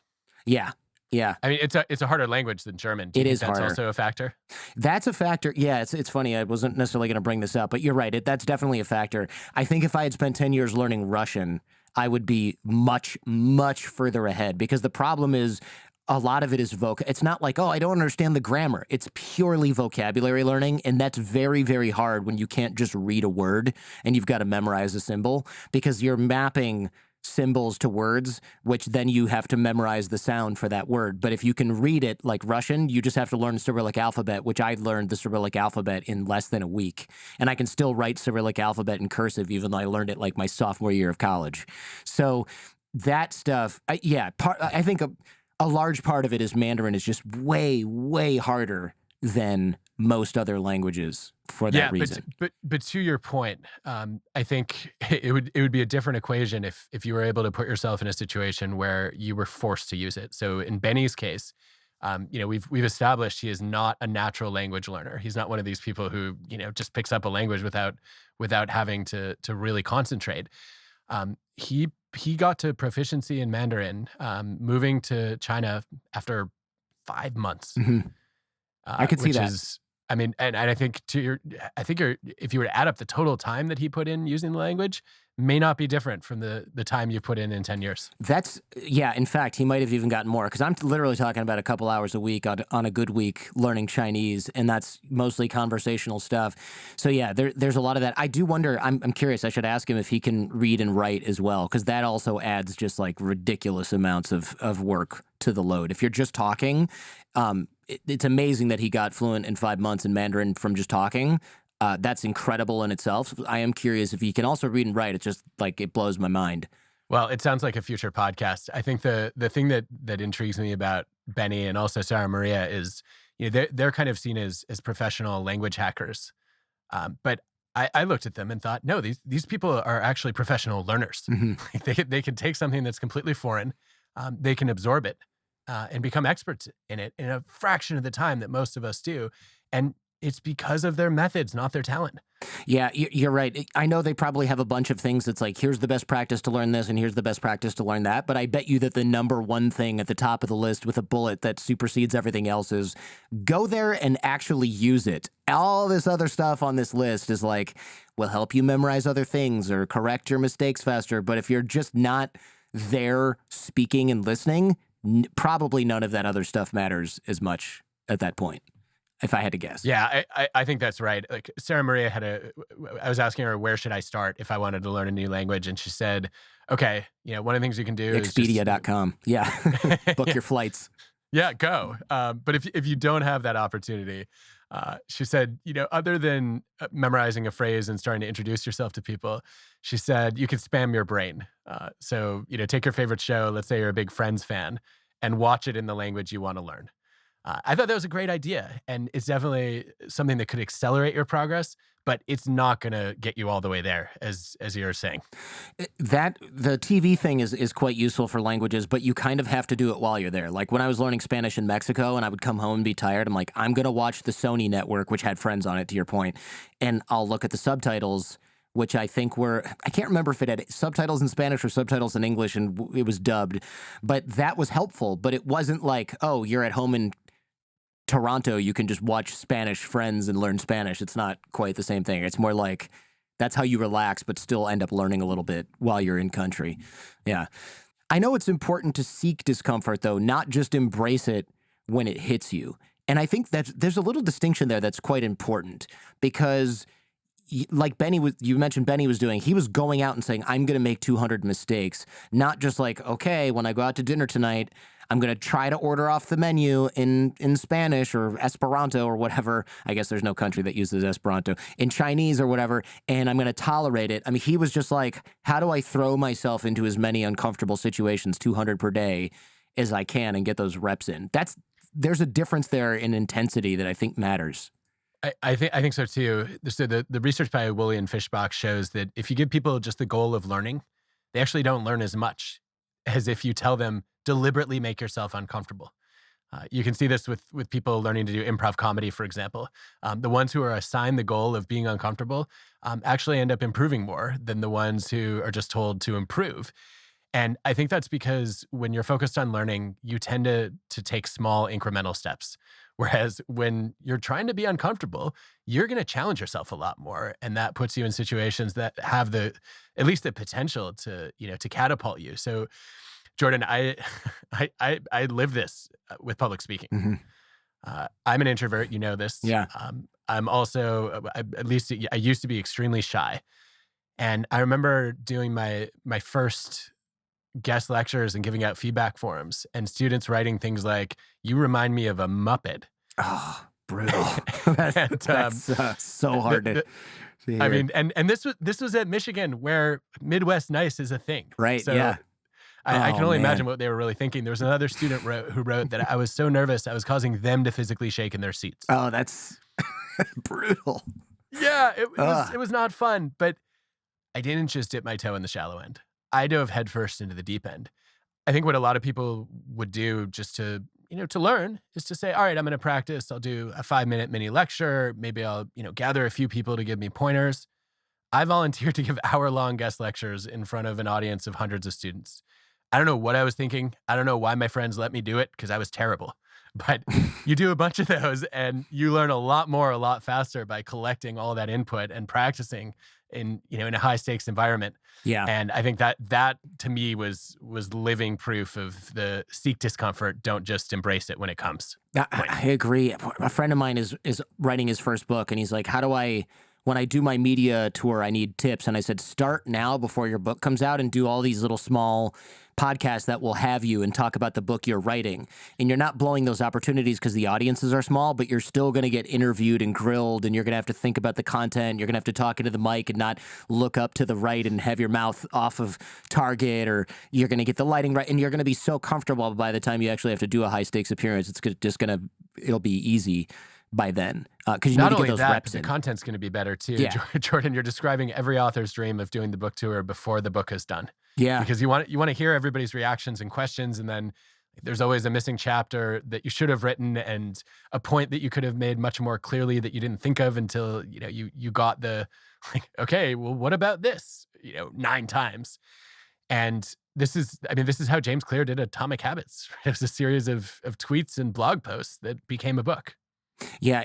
Yeah. Yeah. I mean, it's a harder language than German. Do you It think is that's harder. also a factor? That's a factor. Yeah, it's funny. I wasn't necessarily going to bring this up, but you're right. That's definitely a factor. I think if I had spent 10 years learning Russian, I would be much, much further ahead, because the problem is a lot of it is It's not like, oh, I don't understand the grammar. It's purely vocabulary learning, and that's very, very hard when you can't just read a word and you've got to memorize a symbol, because you're mapping symbols to words, which then you have to memorize the sound for that word. But if you can read it like Russian, you just have to learn the Cyrillic alphabet, which I learned the Cyrillic alphabet in less than a week. And I can still write Cyrillic alphabet in cursive, even though I learned it like my sophomore year of college. So that stuff, I think a large part of it is Mandarin is just way, way harder than most other languages for that reason. But to your point, I think it would be a different equation if you were able to put yourself in a situation where you were forced to use it. So in Benny's case, we've established he is not a natural language learner. He's not one of these people who just picks up a language without having to really concentrate. He got to proficiency in Mandarin, moving to China after 5 months. Mhm. I could see Which that. is, I mean, and I think if you were to add up the total time that he put in using the language, may not be different from the time you put in 10 years. Yeah. In fact, he might have even gotten more, because I'm literally talking about a couple hours a week on a good week learning Chinese, and that's mostly conversational stuff. So yeah, there's a lot of that. I do wonder. I'm curious. I should ask him if he can read and write as well, because that also adds just like ridiculous amounts of work to the load. If you're just talking, it's amazing that he got fluent in 5 months in Mandarin from just talking. That's incredible in itself. I am curious if he can also read and write. It's just like, it blows my mind. Well, it sounds like a future podcast. I think the thing that intrigues me about Benny and also Sarah Maria is, they're kind of seen as professional language hackers. But I looked at them and thought, no, these people are actually professional learners. Mhm. They can take something that's completely foreign, they can absorb it, and become experts in it in a fraction of the time that most of us do. And it's because of their methods, not their talent. Yeah, you're right. I know they probably have a bunch of things that's like, here's the best practice to learn this, and here's the best practice to learn that. But I bet you that the number one thing at the top of the list with a bullet that supersedes everything else is go there and actually use it. All this other stuff on this list is like, will help you memorize other things or correct your mistakes faster. But if you're just not there speaking and listening, probably none of that other stuff matters as much at that point, if I had to guess. Yeah, I think that's right. Like, Sarah Maria I was asking her, where should I start if I wanted to learn a new language? And she said, okay, one of the things you can do is Expedia.com. Yeah. Book your flights. Yeah, go. But if you don't have that opportunity, she said, other than memorizing a phrase and starting to introduce yourself to people, she said you could spam your brain. So, take your favorite show, let's say you're a big Friends fan, and watch it in the language you want to learn. I thought that was a great idea, and it's definitely something that could accelerate your progress, but it's not going to get you all the way there, as you were saying. The TV thing is quite useful for languages, but you kind of have to do it while you're there. Like when I was learning Spanish in Mexico and I would come home and be tired, I'm like, I'm going to watch the Sony network, which had Friends on it, to your point, and I'll look at the subtitles, which I think I can't remember if it had subtitles in Spanish or subtitles in English, and it was dubbed, but that was helpful. But it wasn't like, oh, you're at home and Toronto, you can just watch Spanish Friends and learn Spanish. It's not quite the same thing. It's more like that's how you relax, but still end up learning a little bit while you're in country. Yeah. I know it's important to seek discomfort, though, not just embrace it when it hits you. And I think that there's a little distinction there that's quite important because like you mentioned Benny was doing, he was going out and saying, I'm going to make 200 mistakes, not just like, okay, when I go out to dinner tonight, I'm going to try to order off the menu in Spanish or Esperanto or whatever. I guess there's no country that uses Esperanto, in Chinese or whatever, and I'm going to tolerate it. I mean, he was just like, how do I throw myself into as many uncomfortable situations, 200 per day, as I can and get those reps in? There's a difference there in intensity that I think matters. I think so too. So the research by William Fishbach shows that if you give people just the goal of learning, they actually don't learn as much as if you tell them deliberately make yourself uncomfortable. You can see this with people learning to do improv comedy, for example. The ones who are assigned the goal of being uncomfortable actually end up improving more than the ones who are just told to improve. And I think that's because when you're focused on learning, you tend to take small incremental steps. Whereas when you're trying to be uncomfortable, you're going to challenge yourself a lot more. And that puts you in situations that have at least the potential to catapult you. So Jordan, I live this with public speaking. Mm-hmm. I'm an introvert, you know this. Yeah. I'm also, I used to be extremely shy. And I remember doing my first guest lectures and giving out feedback forums and students writing things like, you remind me of a Muppet. Oh, brutal. That's so hard to hear. I mean, and this was at Michigan where Midwest nice is a thing. Right, so yeah. I can only imagine what they were really thinking. There was another student who wrote that I was so nervous I was causing them to physically shake in their seats. Oh, that's brutal. Yeah, it was not fun, but I didn't just dip my toe in the shallow end. I dove headfirst into the deep end. I think what a lot of people would do just to learn is to say, all right, I'm going to practice. I'll do a 5-minute mini lecture. Maybe I'll, gather a few people to give me pointers. I volunteered to give hour-long guest lectures in front of an audience of hundreds of students. I don't know what I was thinking. I don't know why my friends let me do it because I was terrible. But you do a bunch of those and you learn a lot more, a lot faster by collecting all that input and practicing in a high stakes environment. Yeah. And I think that to me was living proof of the seek discomfort, don't just embrace it when it comes. I agree. A friend of mine is writing his first book and he's like, when I do my media tour, I need tips. And I said, start now before your book comes out and do all these little small podcasts that will have you and talk about the book you're writing. And you're not blowing those opportunities because the audiences are small, but you're still going to get interviewed and grilled and you're going to have to think about the content. You're going to have to talk into the mic and not look up to the right and have your mouth off of target, or you're going to get the lighting right. And you're going to be so comfortable by the time you actually have to do a high stakes appearance. It'll be easy by then because you need to get those reps in. The content's going to be better too. Yeah. Jordan, you're describing every author's dream of doing the book tour before the book is done. Yeah, because you want to hear everybody's reactions and questions, and then there's always a missing chapter that you should have written and a point that you could have made much more clearly that you didn't think of until you got the okay, well, what about this 9 times. And this is how James Clear did Atomic Habits. It was a series of tweets and blog posts that became a book. Yeah,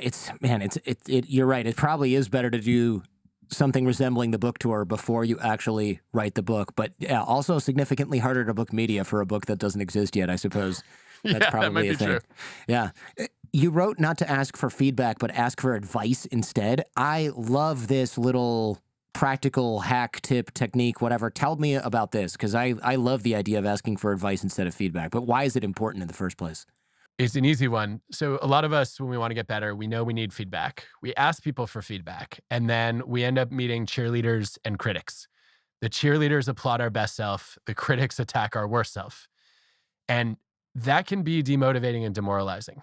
you're right. It probably is better to do something resembling the book tour before you actually write the book. But yeah, also significantly harder to book media for a book that doesn't exist yet, I suppose. That's probably a thing. True. Yeah. You wrote not to ask for feedback, but ask for advice instead. I love this little practical hack, tip, technique, whatever. Tell me about this, because I love the idea of asking for advice instead of feedback. But why is it important in the first place? It's an easy one. So a lot of us, when we want to get better, we know we need feedback. We ask people for feedback, and then we end up meeting cheerleaders and critics. The cheerleaders applaud our best self. The critics attack our worst self. And that can be demotivating and demoralizing.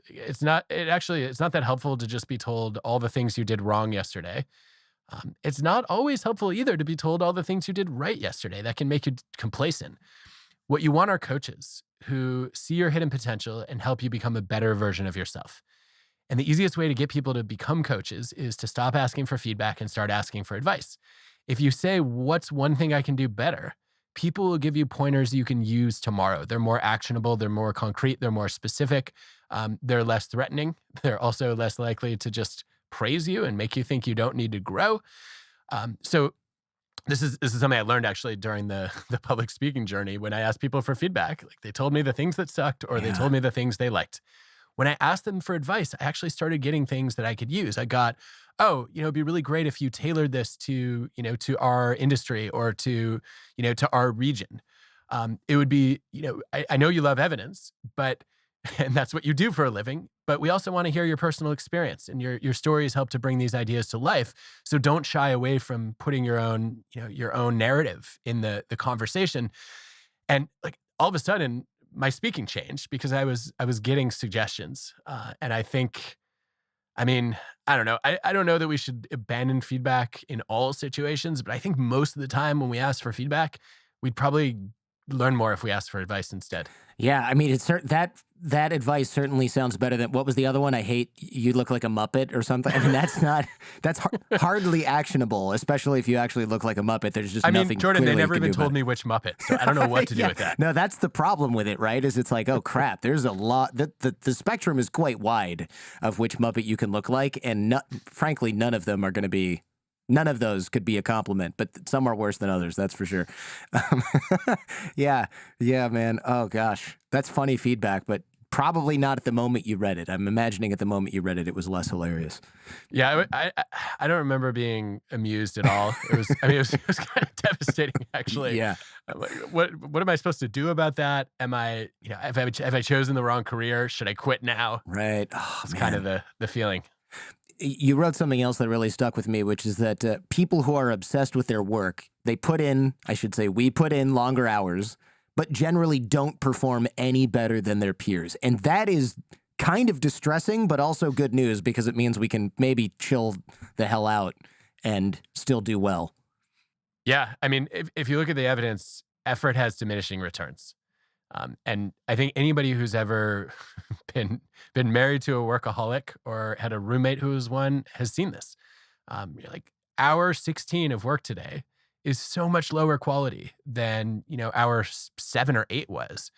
It's not that helpful to just be told all the things you did wrong yesterday. It's not always helpful either to be told all the things you did right yesterday. That can make you complacent. What you want are coaches who see your hidden potential and help you become a better version of yourself. And the easiest way to get people to become coaches is to stop asking for feedback and start asking for advice. If you say, what's one thing I can do better? People will give you pointers you can use tomorrow. They're more actionable. They're more concrete. They're more specific. They're less threatening. They're also less likely to just praise you and make you think you don't need to grow. So this is something I learned actually during the the public speaking journey when I asked people for feedback. Like they told me the things that sucked or they Yeah. told me the things they liked. When I asked them for advice, I actually started getting things that I could use. I got, oh, it'd be really great if you tailored this to, to our industry or to, to our region. It would be, I know you love evidence, but, and that's what you do for a living, but we also want to hear your personal experience and your stories help to bring these ideas to life. So don't shy away from putting your own narrative in the conversation. And like all of a sudden, my speaking changed because I was getting suggestions, and I think, I mean, I don't know. I don't know that we should abandon feedback in all situations, but I think most of the time when we ask for feedback, we'd probably learn more if we asked for advice instead. Yeah, I mean, that advice certainly sounds better than what was the other one? I hate you look like a Muppet or something. I mean, that's hardly actionable, especially if you actually look like a Muppet. There's just I mean, nothing Jordan, they clearly you never can even do about told it. me which Muppet, so I don't know what to do Yeah, with that. no, that's the problem with it, right? Is it's like, oh crap, there's a lot. The spectrum is quite wide of which Muppet you can look like, and frankly, none of them are going to be. None of those could be a compliment, but some are worse than others. That's for sure. Um, yeah, yeah, man. Oh gosh, that's funny feedback, but probably not at the moment you read it. I'm imagining at the moment you read it, it was less hilarious. Yeah, I don't remember being amused at all. It was, I mean, it was kind of devastating, actually. Yeah, I'm like, what am I supposed to do about that? Am I, have I chosen the wrong career? Should I quit now? right. Oh It's kind man. of the feeling. You wrote something else that really stuck with me, which is that people who are obsessed with their work, they put in, I should say, we put in longer hours, but generally don't perform any better than their peers. And that is kind of distressing, but also good news because it means we can maybe chill the hell out and still do well. Yeah, I mean, if you look at the evidence, effort has diminishing returns. And I think anybody who's ever been married to a workaholic or had a roommate who was one has seen this. You're like hour 16 of work today is so much lower quality than hour 7 or 8 was.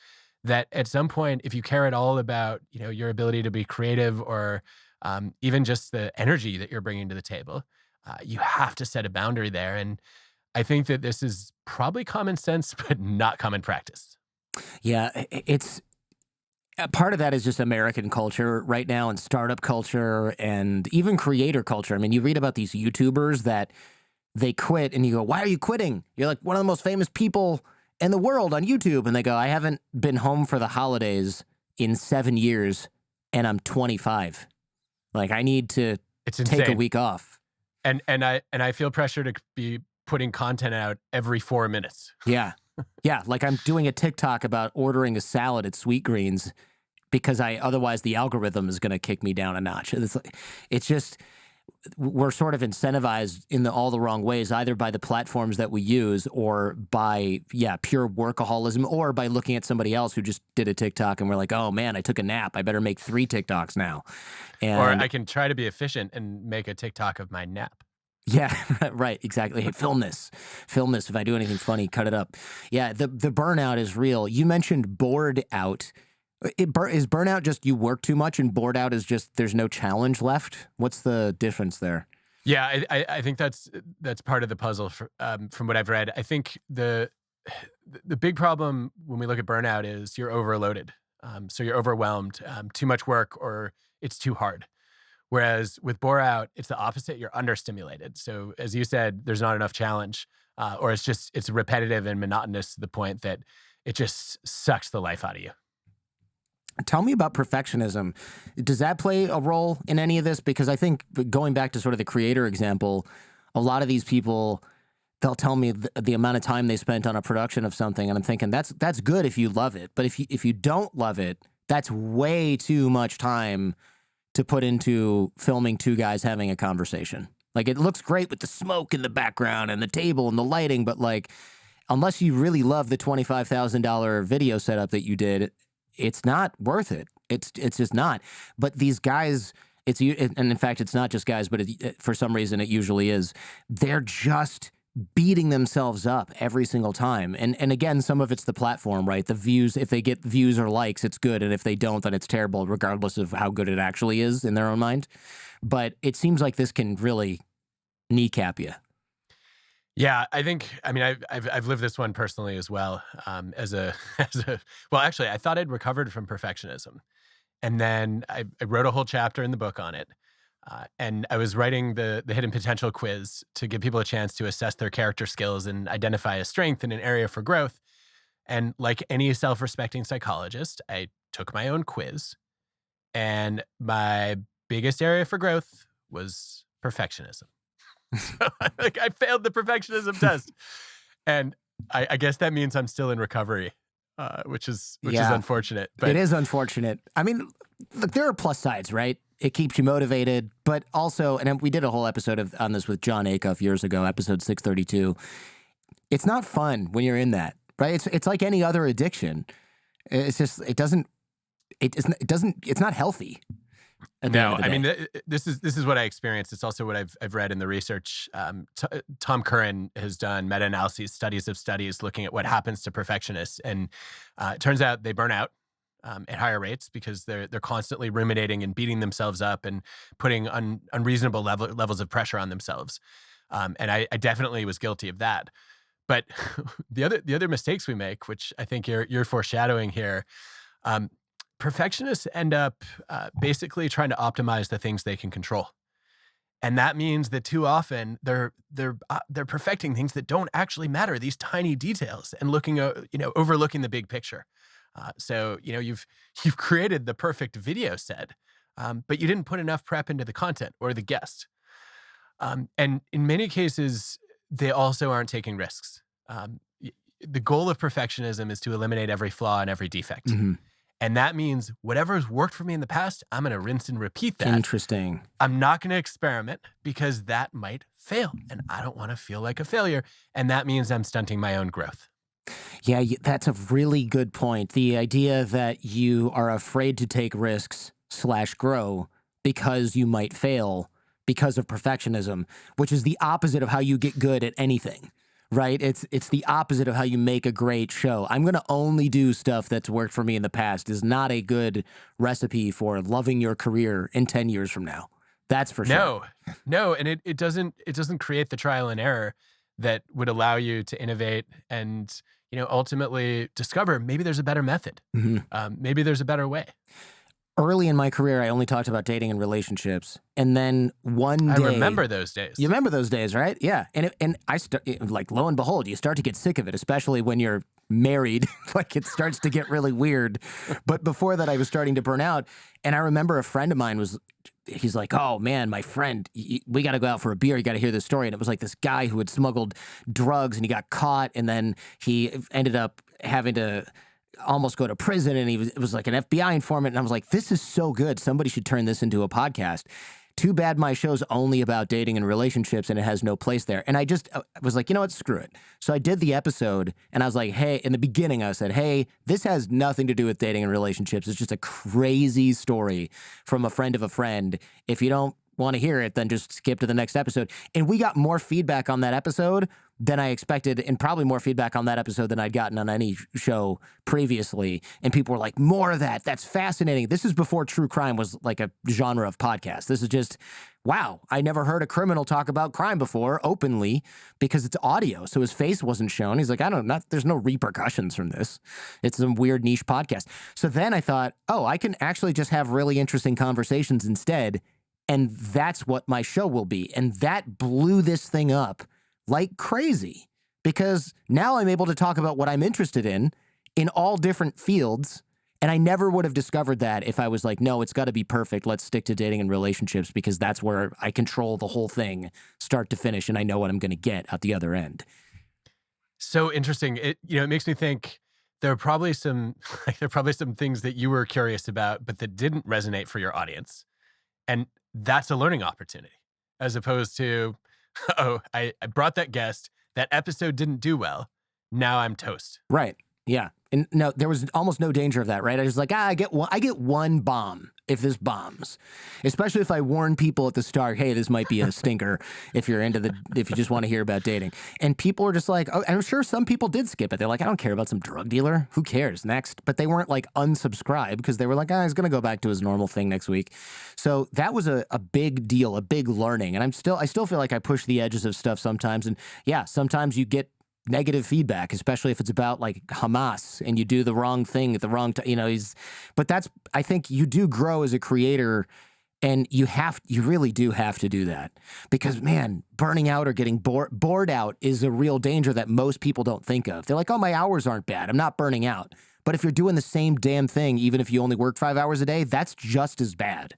That at some point, if you care at all about your ability to be creative or even just the energy that you're bringing to the table, you have to set a boundary there. And I think that this is probably common sense, but not common practice. Yeah, it's part of that is just American culture right now and startup culture and even creator culture. I mean, you read about these YouTubers that they quit and you go, why are you quitting? You're like one of the most famous people in the world on YouTube. And they go, I haven't been home for the holidays in 7 years and I'm 25. Like I need to It's take a insane. week off. And I feel pressure to be putting content out every 4 minutes. Yeah. Yeah. Like I'm doing a TikTok about ordering a salad at Sweet Greens because otherwise the algorithm is going to kick me down a notch. It's just, we're sort of incentivized in all the wrong ways, either by the platforms that we use or by, pure workaholism or by looking at somebody else who just did a TikTok and we're like, oh man, I took a nap. I better make 3 TikToks now. Or And I can try to be efficient and make a TikTok of my nap. yeah, right, exactly. Hey, film this. Film this. If I do anything funny, cut it up. Yeah, the burnout is real. You mentioned bored out. Is burnout just you work too much and bored out is just there's no challenge left? What's the difference there? Yeah, I think that's part of the puzzle from what I've read. I think the big problem when we look at burnout is you're overloaded. So you're overwhelmed, too much work, or it's too hard. Whereas with bore out, it's the opposite. You're understimulated. So as you said, there's not enough challenge, or it's repetitive and monotonous to the point that it just sucks the life out of you. Tell me about perfectionism. Does that play a role in any of this? Because I think going back to sort of the creator example, a lot of these people, they'll tell me the amount of time they spent on a production of something, and I'm thinking that's good if you love it, but if you don't love it, that's way too much time to put into filming 2 guys having a conversation. Like it looks great with the smoke in the background and the table and the lighting, but like unless you really love the $25,000 video setup that you did, it's not worth it. It's just not. But these guys, and in fact, it's not just guys, but for some reason it usually is. They're just beating themselves up every single time. And again, some of it's the platform, right? The views, if they get views or likes, it's good. And if they don't, then it's terrible, regardless of how good it actually is in their own mind. But it seems like this can really kneecap you. Yeah, I mean, I've lived this one personally as well. Well, actually, I thought I'd recovered from perfectionism, and then I wrote a whole chapter in the book on it. And I was writing the hidden potential quiz to give people a chance to assess their character skills and identify a strength in an area for growth. And like any self-respecting psychologist, I took my own quiz, and my biggest area for growth was perfectionism. So like I failed the perfectionism test, and I guess that means I'm still in recovery, which is unfortunate. But it is unfortunate. I mean, look, there are plus sides, right? It keeps you motivated, but also, and we did a whole episode on this with John Acuff years ago, episode 632. It's not fun when you're in that, right? It's like any other addiction. It's just it's not healthy. No, I mean, this is what I experienced. It's also what I've read in the research. Tom Curran has done meta-analyses, studies looking at what happens to perfectionists, and it turns out they burn out at higher rates because they're constantly ruminating and beating themselves up and putting unreasonable levels of pressure on themselves. And I definitely was guilty of that. But the other mistakes we make, which I think you're foreshadowing here. Perfectionists end up basically trying to optimize the things they can control, and that means that too often they're perfecting things that don't actually matter, these tiny details, and overlooking the big picture. So you've created the perfect video set, but you didn't put enough prep into the content or the guest, and in many cases they also aren't taking risks. The goal of perfectionism is to eliminate every flaw and every defect. Mm-hmm. And that means whatever has worked for me in the past, I'm going to rinse and repeat that. Interesting. I'm not going to experiment because that might fail. And I don't want to feel like a failure. And that means I'm stunting my own growth. Yeah, that's a really good point. The idea that you are afraid to take risks / grow because you might fail because of perfectionism, which is the opposite of how you get good at anything. Right? It's the opposite of how you make a great show. I'm going to only do stuff that's worked for me in the past is not a good recipe for loving your career in 10 years from now. That's for sure. No. And it doesn't create the trial and error that would allow you to innovate and, ultimately discover maybe there's a better method. Mm-hmm. Maybe there's a better way. Early in my career, I only talked about dating and relationships. And then one day... I remember those days. You remember those days, right? Yeah. And like, lo and behold, you start to get sick of it, especially when you're married. Like, it starts to get really weird. But before that, I was starting to burn out. And I remember a friend of mine he's like, oh, man, my friend, we got to go out for a beer. You got to hear this story. And it was like this guy who had smuggled drugs, and he got caught. And then he ended up having to almost go to prison, and it was like an FBI informant, and I was like, this is so good. Somebody should turn this into a podcast. Too bad my show's only about dating and relationships, and it has no place there. And I was like, you know what, screw it. So I did the episode, and I was like, hey, in the beginning I said, hey, this has nothing to do with dating and relationships. It's just a crazy story from a friend of a friend. If you don't want to hear it, then just skip to the next episode. And we got more feedback on that episode than I expected, and probably more feedback on that episode than I'd gotten on any show previously. And people were like, more of that. That's fascinating. This is before true crime was like a genre of podcast. This is just, wow, I never heard a criminal talk about crime before openly because it's audio. So his face wasn't shown. He's like, there's no repercussions from this. It's some weird niche podcast. So then I thought, oh, I can actually just have really interesting conversations instead. And that's what my show will be. And that blew this thing up like crazy, because now I'm able to talk about what I'm interested in all different fields. And I never would have discovered that if I was like, no, it's got to be perfect. Let's stick to dating and relationships, because that's where I control the whole thing start to finish. And I know what I'm going to get at the other end. So interesting. It makes me think there are probably some things that you were curious about, but that didn't resonate for your audience. And that's a learning opportunity, as opposed to, oh, I brought that guest. That episode didn't do well. Now I'm toast. Right. Yeah. And no, there was almost no danger of that, right? I was like, I get one bomb if this bombs, especially if I warn people at the start, hey, this might be a stinker if you just want to hear about dating. And people are just like, oh, I'm sure some people did skip it. They're like, I don't care about some drug dealer. Who cares? Next. But they weren't like unsubscribed because they were like, he's going to go back to his normal thing next week. So that was a big deal, a big learning. And I still feel like I push the edges of stuff sometimes. And yeah, sometimes you get negative feedback, especially if it's about like Hamas and you do the wrong thing at the wrong time, but I think you do grow as a creator, and you really do have to do that, because man, burning out or getting bored out is a real danger that most people don't think of. They're like, oh, my hours aren't bad, I'm not burning out. But if you're doing the same damn thing, even if you only work 5 hours a day, that's just as bad.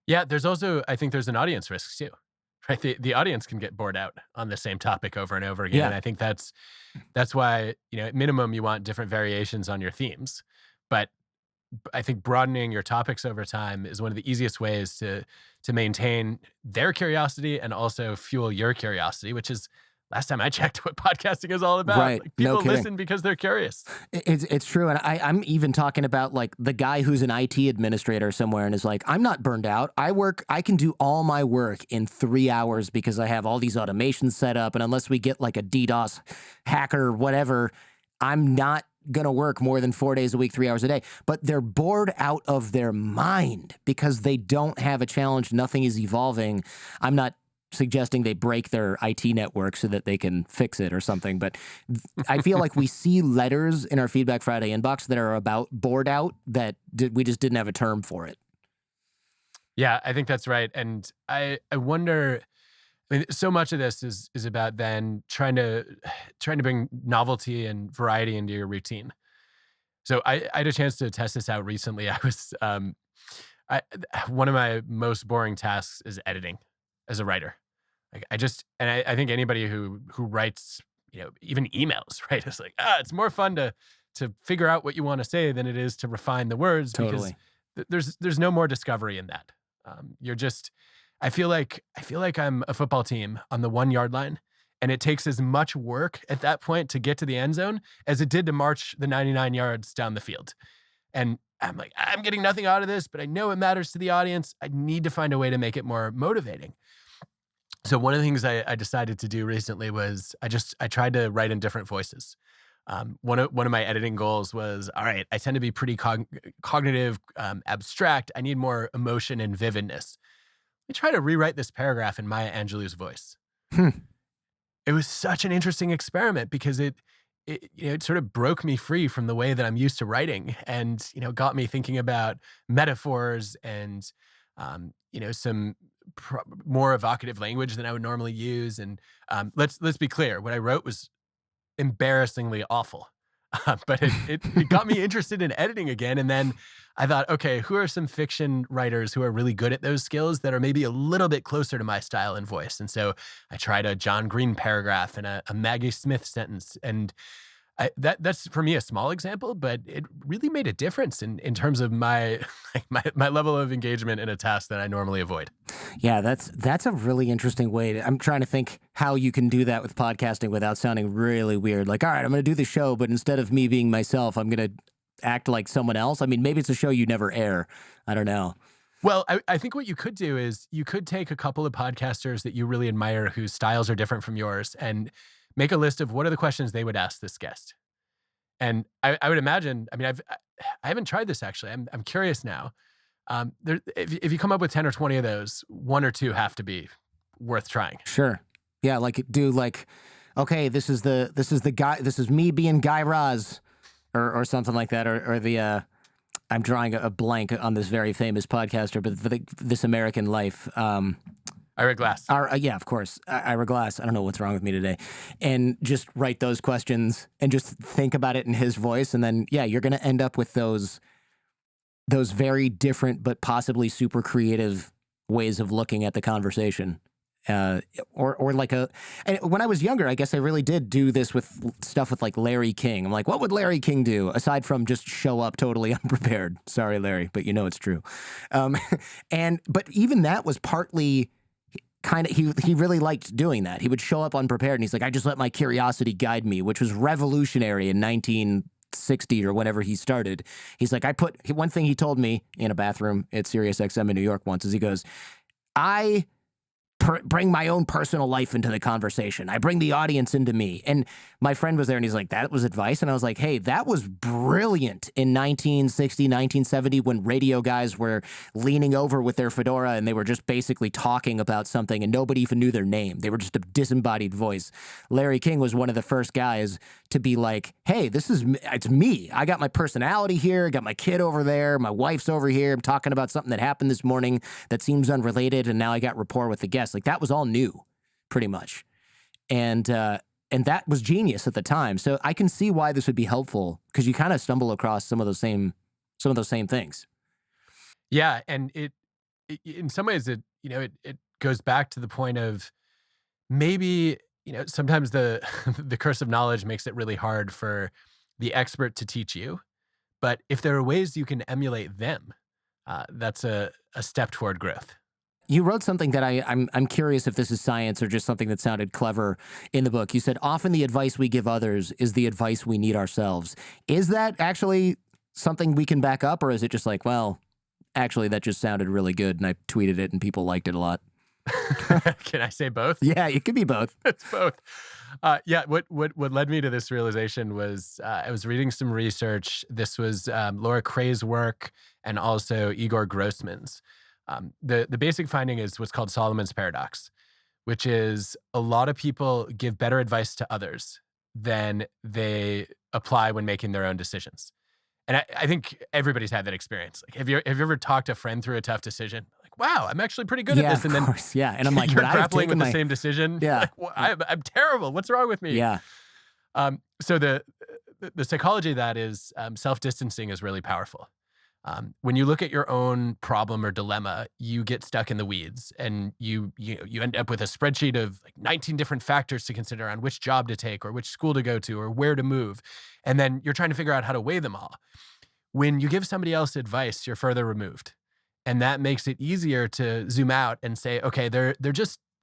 Yeah, I think there's an audience risk too. Right, the audience can get bored out on the same topic over and over again. Yeah. And I think that's why, at minimum, you want different variations on your themes. But I think broadening your topics over time is one of the easiest ways to maintain their curiosity and also fuel your curiosity, which is, last time I checked, what podcasting is all about. Right. Like, people No kidding. listen because they're curious. It's true. And I'm even talking about like the guy who's an IT administrator somewhere and is like, I'm not burned out. I can do all my work in 3 hours because I have all these automations set up. And unless we get like a DDoS hacker or whatever, I'm not going to work more than 4 days a week, 3 hours a day. But they're bored out of their mind because they don't have a challenge. Nothing is evolving. I'm not suggesting they break their IT network so that they can fix it or something. But I feel like we see letters in our Feedback Friday inbox that are about bored out that we just didn't have a term for it. Yeah, I think that's right. And I wonder, I mean, so much of this is about then trying to bring novelty and variety into your routine. So I had a chance to test this out recently. One of my most boring tasks is editing as a writer. Like I think anybody who writes, even emails, right? It's like, it's more fun to figure out what you want to say than it is to refine the words. Totally. Because there's no more discovery in that. I feel like I'm a football team on the 1 yard line, and it takes as much work at that point to get to the end zone as it did to march the 99 yards down the field. And I'm like, I'm getting nothing out of this, but I know it matters to the audience. I need to find a way to make it more motivating. So one of the things I decided to do recently was I tried to write in different voices. One of my editing goals was, all right, I tend to be pretty cognitive, abstract. I need more emotion and vividness. Let me try to rewrite this paragraph in Maya Angelou's voice. It was such an interesting experiment because it sort of broke me free from the way that I'm used to writing, and got me thinking about metaphors and some more evocative language than I would normally use. And let's be clear, what I wrote was embarrassingly awful, but it got me interested in editing again. And then I thought, okay, who are some fiction writers who are really good at those skills that are maybe a little bit closer to my style and voice? And so I tried a John Green paragraph and a Maggie Smith sentence, and that's for me a small example, but it really made a difference in terms of my level of engagement in a task that I normally avoid. Yeah, that's a really interesting way. I'm trying to think how you can do that with podcasting without sounding really weird. Like, all right, I'm going to do the show, but instead of me being myself, I'm going to act like someone else. I mean, maybe it's a show you never air. I don't know. Well, I think what you could do is you could take a couple of podcasters that you really admire whose styles are different from yours and make a list of what are the questions they would ask this guest. And I would imagine, I mean, I haven't tried this actually. I'm curious now. If you come up with 10 or 20 of those, 1 or 2 have to be worth trying. Sure. Yeah. Okay, this is the guy, this is me being Guy Raz or something like that. Or the, I'm drawing a blank on this very famous podcaster, but This American Life. Ira Glass. Yeah, of course. Ira Glass. I don't know what's wrong with me today. And just write those questions and just think about it in his voice. And then, yeah, you're going to end up with those very different but possibly super creative ways of looking at the conversation. And when I was younger, I guess I really did do this with stuff with like Larry King. I'm like, what would Larry King do aside from just show up totally unprepared? Sorry, Larry, but it's true. But even that was partly kind of, he really liked doing that. He would show up unprepared and he's like, I just let my curiosity guide me, which was revolutionary in 60 or whenever he started. He's like, one thing he told me in a bathroom at Sirius XM in New York once is he goes, I bring my own personal life into the conversation. I bring the audience into me. And my friend was there and he's like, that was advice? And I was like, hey, that was brilliant in 1960, 1970 when radio guys were leaning over with their fedora and they were just basically talking about something and nobody even knew their name. They were just a disembodied voice. Larry King was one of the first guys to be like, hey, it's me. I got my personality here. I got my kid over there. My wife's over here. I'm talking about something that happened this morning that seems unrelated. And now I got rapport with the guest. Like that was all new pretty much. And that was genius at the time. So I can see why this would be helpful because you kind of stumble across some of those same things. Yeah. And it in some ways, it goes back to the point of maybe, sometimes the the curse of knowledge makes it really hard for the expert to teach you. But if there are ways you can emulate them, that's a step toward growth. You wrote something that I'm curious if this is science or just something that sounded clever in the book. You said, often the advice we give others is the advice we need ourselves. Is that actually something we can back up, or is it just like, well, actually, that just sounded really good and I tweeted it and people liked it a lot? Can I say both? Yeah, it could be both. It's both. Yeah, what led me to this realization was I was reading some research. This was Laura Cray's work and also Igor Grossman's. The basic finding is what's called Solomon's paradox, which is a lot of people give better advice to others than they apply when making their own decisions. And I think everybody's had that experience. Like, have you ever talked a friend through a tough decision? Like, wow, I'm actually pretty good at this. And of course. Yeah. And I'm like, you're grappling with the same decision. Yeah. Like, well, I'm terrible. What's wrong with me? Yeah. So the psychology of that is self-distancing is really powerful. When you look at your own problem or dilemma, you get stuck in the weeds and you end up with a spreadsheet of like 19 different factors to consider on which job to take or which school to go to or where to move. And then you're trying to figure out how to weigh them all. When you give somebody else advice, you're further removed. And that makes it easier to zoom out and say, okay, there are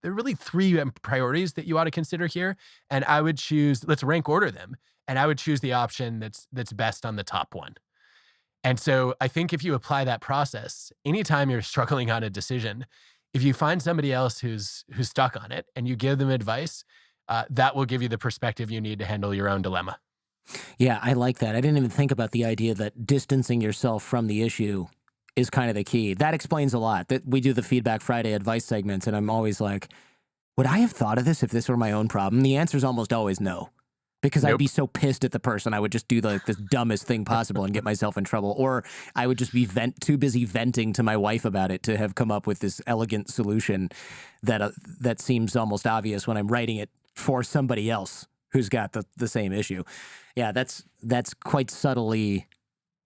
really three priorities that you ought to consider here. And I would choose, let's rank order them. And I would choose the option that's best on the top one. And so I think if you apply that process, anytime you're struggling on a decision, if you find somebody else who's stuck on it and you give them advice, that will give you the perspective you need to handle your own dilemma. Yeah, I like that. I didn't even think about the idea that distancing yourself from the issue is kind of the key. That explains a lot. That we do the Feedback Friday advice segments, and I'm always like, would I have thought of this if this were my own problem? The answer is almost always no. Because I'd be so pissed at the person, I would just do the dumbest thing possible and get myself in trouble. Or I would just be too busy venting to my wife about it to have come up with this elegant solution that seems almost obvious when I'm writing it for somebody else who's got the same issue. Yeah, that's quite subtly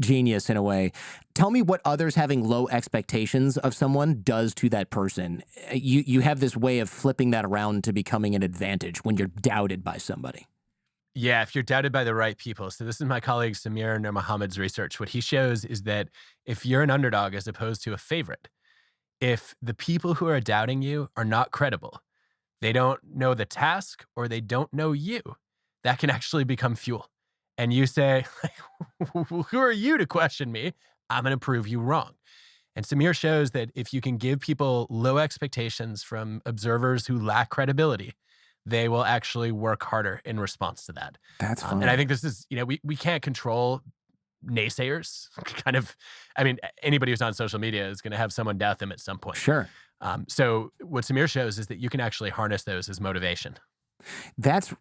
genius in a way. Tell me what others having low expectations of someone does to that person. You have this way of flipping that around to becoming an advantage when you're doubted by somebody. Yeah, if you're doubted by the right people. So this is my colleague Samir Nur Muhammad's research. What he shows is that if you're an underdog as opposed to a favorite, if the people who are doubting you are not credible, they don't know the task or they don't know you, that can actually become fuel. And you say, who are you to question me? I'm going to prove you wrong. And Samir shows that if you can give people low expectations from observers who lack credibility, they will actually work harder in response to that. That's fun. And I think this is, we can't control naysayers. Anybody who's on social media is going to have someone doubt them at some point. Sure. So what Samir shows is that you can actually harness those as motivation. That's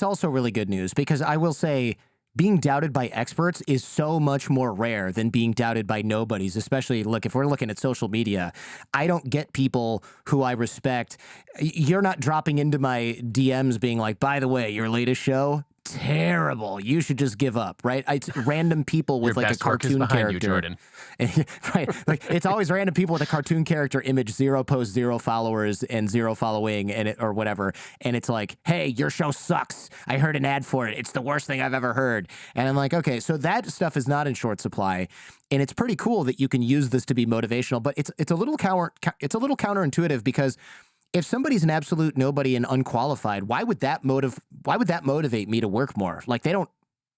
also really good news because I will say being doubted by experts is so much more rare than being doubted by nobodies, especially, look, if we're looking at social media, I don't get people who I respect. You're not dropping into my DMs being like, by the way, your latest show, terrible. You should just give up, right? It's random people with like a cartoon character. You, Jordan. Right. Like it's always random people with a cartoon character image, 0 posts, 0 followers, and 0 following, or whatever. And it's like, hey, your show sucks. I heard an ad for it. It's the worst thing I've ever heard. And I'm like, okay, so that stuff is not in short supply. And it's pretty cool that you can use this to be motivational, but it's a little counterintuitive because if somebody's an absolute nobody and unqualified, why would that motivate me to work more? Like they don't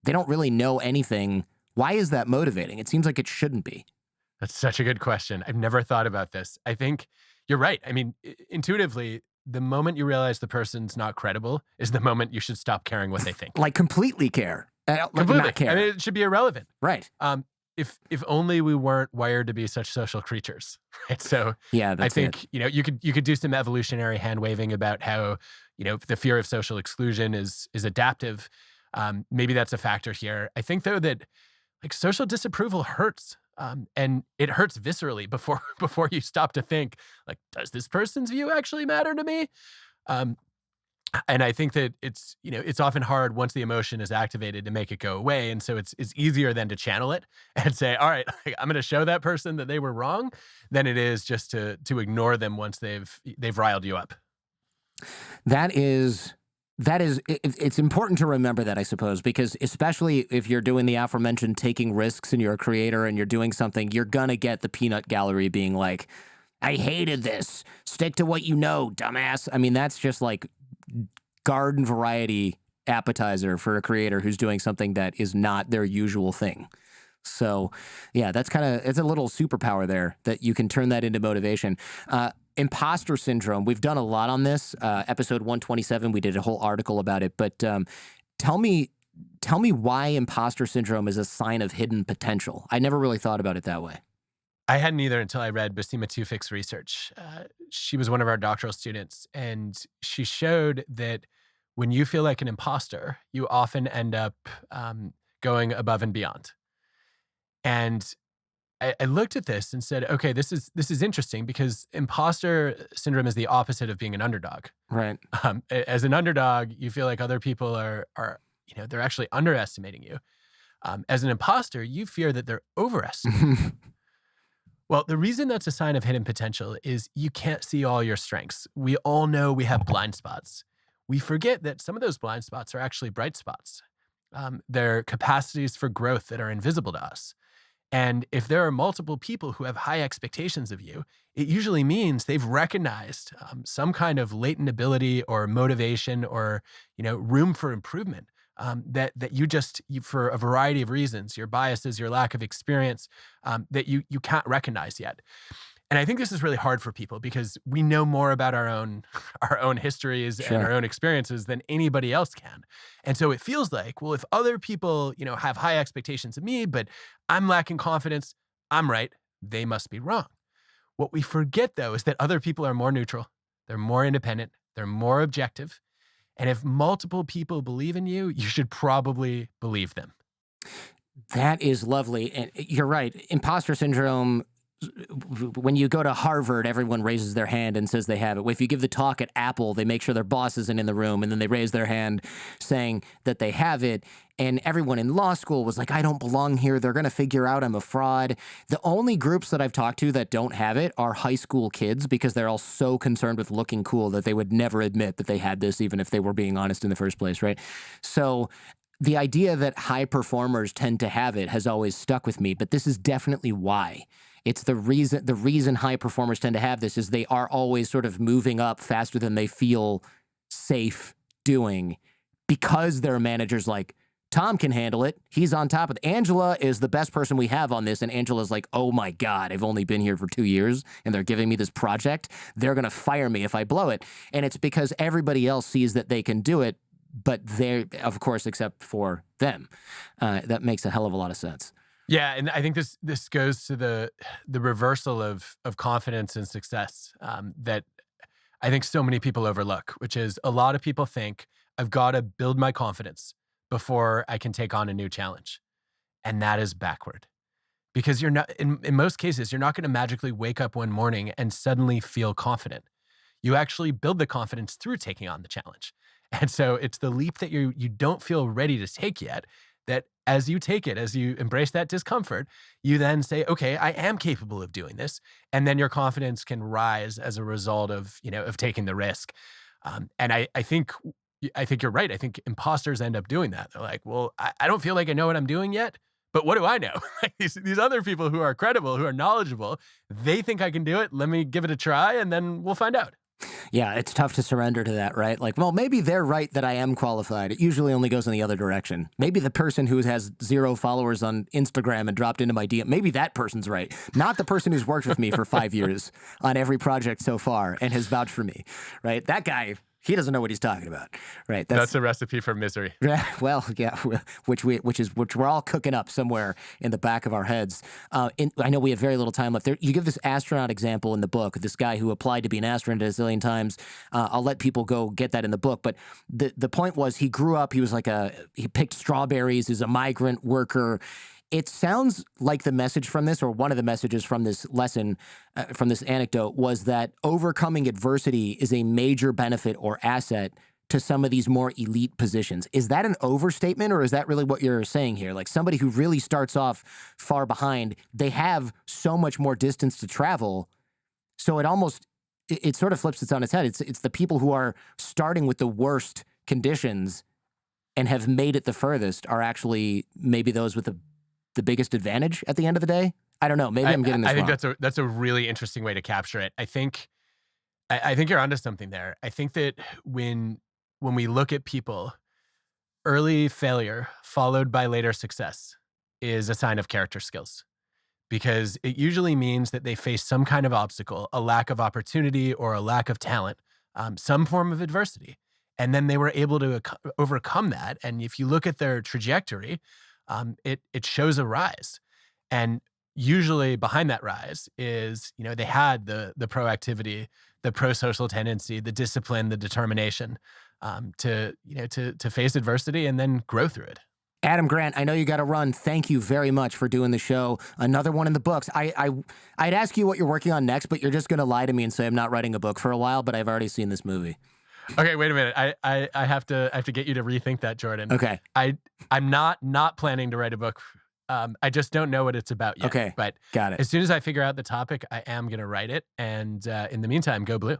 they don't really know anything. Why is that motivating? It seems like it shouldn't be. That's such a good question. I've never thought about this. I think you're right. I mean, intuitively, the moment you realize the person's not credible is the moment you should stop caring what they think. Like completely care. Like Completely. not care. I mean, it should be irrelevant. Right. If only we weren't wired to be such social creatures, right? So Yeah, I that's think it. you could do some evolutionary hand waving about how the fear of social exclusion is adaptive. Maybe that's a factor here. I think though that like social disapproval hurts, and it hurts viscerally before before you stop to think like, does this person's view actually matter to me? Um, and I think that it's often hard once the emotion is activated to make it go away, and so it's easier than to channel it and say, all right, I'm going to show that person that they were wrong, than it is just to ignore them once they've riled you up. That is it's important to remember that, I suppose, because especially if you're doing the aforementioned taking risks and you're a creator and you're doing something, you're gonna get the peanut gallery being like, I hated this. Stick to what you know, dumbass. I mean, that's just like garden variety appetizer for a creator who's doing something that is not their usual thing. So, yeah, it's a little superpower there that you can turn that into motivation. Imposter syndrome. We've done a lot on this. Episode 127, we did a whole article about it. But tell me why imposter syndrome is a sign of hidden potential. I never really thought about it that way. I hadn't either until I read Basima Tewfik's research. She was one of our doctoral students, and she showed that when you feel like an imposter, you often end up going above and beyond. And I looked at this and said, okay, this is interesting because imposter syndrome is the opposite of being an underdog. Right. As an underdog, you feel like other people are they're actually underestimating you. As an imposter, you fear that they're overestimating you. Well, the reason that's a sign of hidden potential is you can't see all your strengths. We all know we have blind spots. We forget that some of those blind spots are actually bright spots. They're capacities for growth that are invisible to us. And if there are multiple people who have high expectations of you, it usually means they've recognized some kind of latent ability or motivation or room for improvement, that you for a variety of reasons, your biases, your lack of experience, that you can't recognize yet. And I think this is really hard for people because we know more about our own our own histories and our Sure. own experiences than anybody else can. And so it feels like, well, if other people, have high expectations of me, but I'm lacking confidence, I'm right, they must be wrong. What we forget though is that other people are more neutral, they're more independent, they're more objective. And if multiple people believe in you, you should probably believe them. That is lovely. And you're right. Imposter syndrome, when you go to Harvard, everyone raises their hand and says they have it. If you give the talk at Apple, they make sure their boss isn't in the room, and then they raise their hand saying that they have it. And everyone in law school was like, I don't belong here. They're going to figure out I'm a fraud. The only groups that I've talked to that don't have it are high school kids because they're all so concerned with looking cool that they would never admit that they had this, even if they were being honest in the first place, right? So the idea that high performers tend to have it has always stuck with me, but this is definitely why. It's the reason high performers tend to have this is they are always sort of moving up faster than they feel safe doing because their manager's like, Tom can handle it. He's on top of it. Angela is the best person we have on this. And Angela's like, oh my God, I've only been here for 2 years and they're giving me this project. They're going to fire me if I blow it. And it's because everybody else sees that they can do it, but they're, of course, except for them. That makes a hell of a lot of sense. Yeah, and I think this goes to the reversal of confidence and success, that I think so many people overlook, which is a lot of people think I've got to build my confidence before I can take on a new challenge, and that is backward because you're not in most cases you're not going to magically wake up one morning and suddenly feel confident. You actually build the confidence through taking on the challenge, and so it's the leap that you don't feel ready to take yet that as you take it, as you embrace that discomfort, you then say, okay, I am capable of doing this. And then your confidence can rise as a result of taking the risk. And I think you're right. I think imposters end up doing that. They're like, well, I don't feel like I know what I'm doing yet, but what do I know? Like these other people who are credible, who are knowledgeable, they think I can do it. Let me give it a try and then we'll find out. Yeah, it's tough to surrender to that, right? Like, well, maybe they're right that I am qualified. It usually only goes in the other direction. Maybe the person who has 0 followers on Instagram and dropped into my DM, maybe that person's right. Not the person who's worked with me for 5 years on every project so far and has vouched for me, right? That guy, he doesn't know what he's talking about, right? That's a recipe for misery. Well, yeah, which we're all cooking up somewhere in the back of our heads. I know we have very little time left. There, you give this astronaut example in the book. This guy who applied to be an astronaut a zillion times. I'll let people go get that in the book. But the point was, he grew up. He was he picked strawberries. He's a migrant worker. It sounds like the message from this, or one of the messages from this lesson, from this anecdote, was that overcoming adversity is a major benefit or asset to some of these more elite positions. Is that an overstatement, or is that really what you're saying here? Like, somebody who really starts off far behind, they have so much more distance to travel. So it sort of flips it on its head. It's the people who are starting with the worst conditions and have made it the furthest are actually maybe those with the biggest advantage at the end of the day. I don't know. Maybe I'm getting this wrong. I think that's a really interesting way to capture it. I think you're onto something there. I think that when we look at people, early failure followed by later success is a sign of character skills, because it usually means that they face some kind of obstacle, a lack of opportunity or a lack of talent, some form of adversity. And then they were able to overcome that. And if you look at their trajectory, it shows a rise. And usually behind that rise is, they had the proactivity, the pro-social tendency, the discipline, the determination, to face adversity and then grow through it. Adam Grant, I know you got to run. Thank you very much for doing the show. Another one in the books. I'd ask you what you're working on next, but you're just going to lie to me and say I'm not writing a book for a while, but I've already seen this movie. Okay, wait a minute. I have to get you to rethink that, Jordan. Okay. I'm not planning to write a book. I just don't know what it's about yet. Okay, but got it. As soon as I figure out the topic, I am going to write it. And in the meantime, go blue.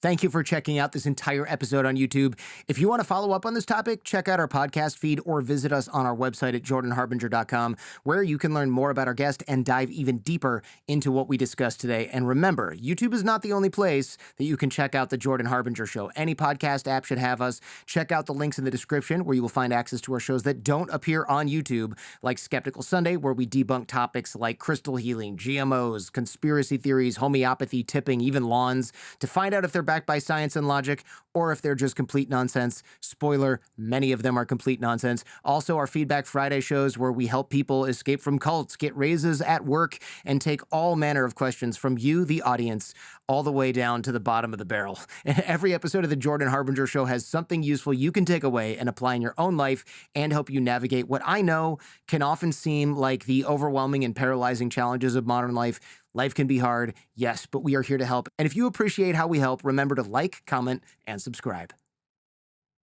Thank you for checking out this entire episode on YouTube. If you want to follow up on this topic, check out our podcast feed or visit us on our website at jordanharbinger.com, where you can learn more about our guest and dive even deeper into what we discussed today. And remember, YouTube is not the only place that you can check out The Jordan Harbinger Show. Any podcast app should have us. Check out the links in the description where you will find access to our shows that don't appear on YouTube, like Skeptical Sunday, where we debunk topics like crystal healing, GMOs, conspiracy theories, homeopathy, tipping, even lawns, to find out if they're backed by science and logic, or if they're just complete nonsense. Spoiler, many of them are complete nonsense. Also, our Feedback Friday shows where we help people escape from cults, get raises at work, and take all manner of questions from you, the audience, all the way down to the bottom of the barrel. And every episode of The Jordan Harbinger Show has something useful you can take away and apply in your own life and help you navigate what I know can often seem like the overwhelming and paralyzing challenges of modern life. Life can be hard, yes, but we are here to help. And if you appreciate how we help, remember to like, comment, and subscribe.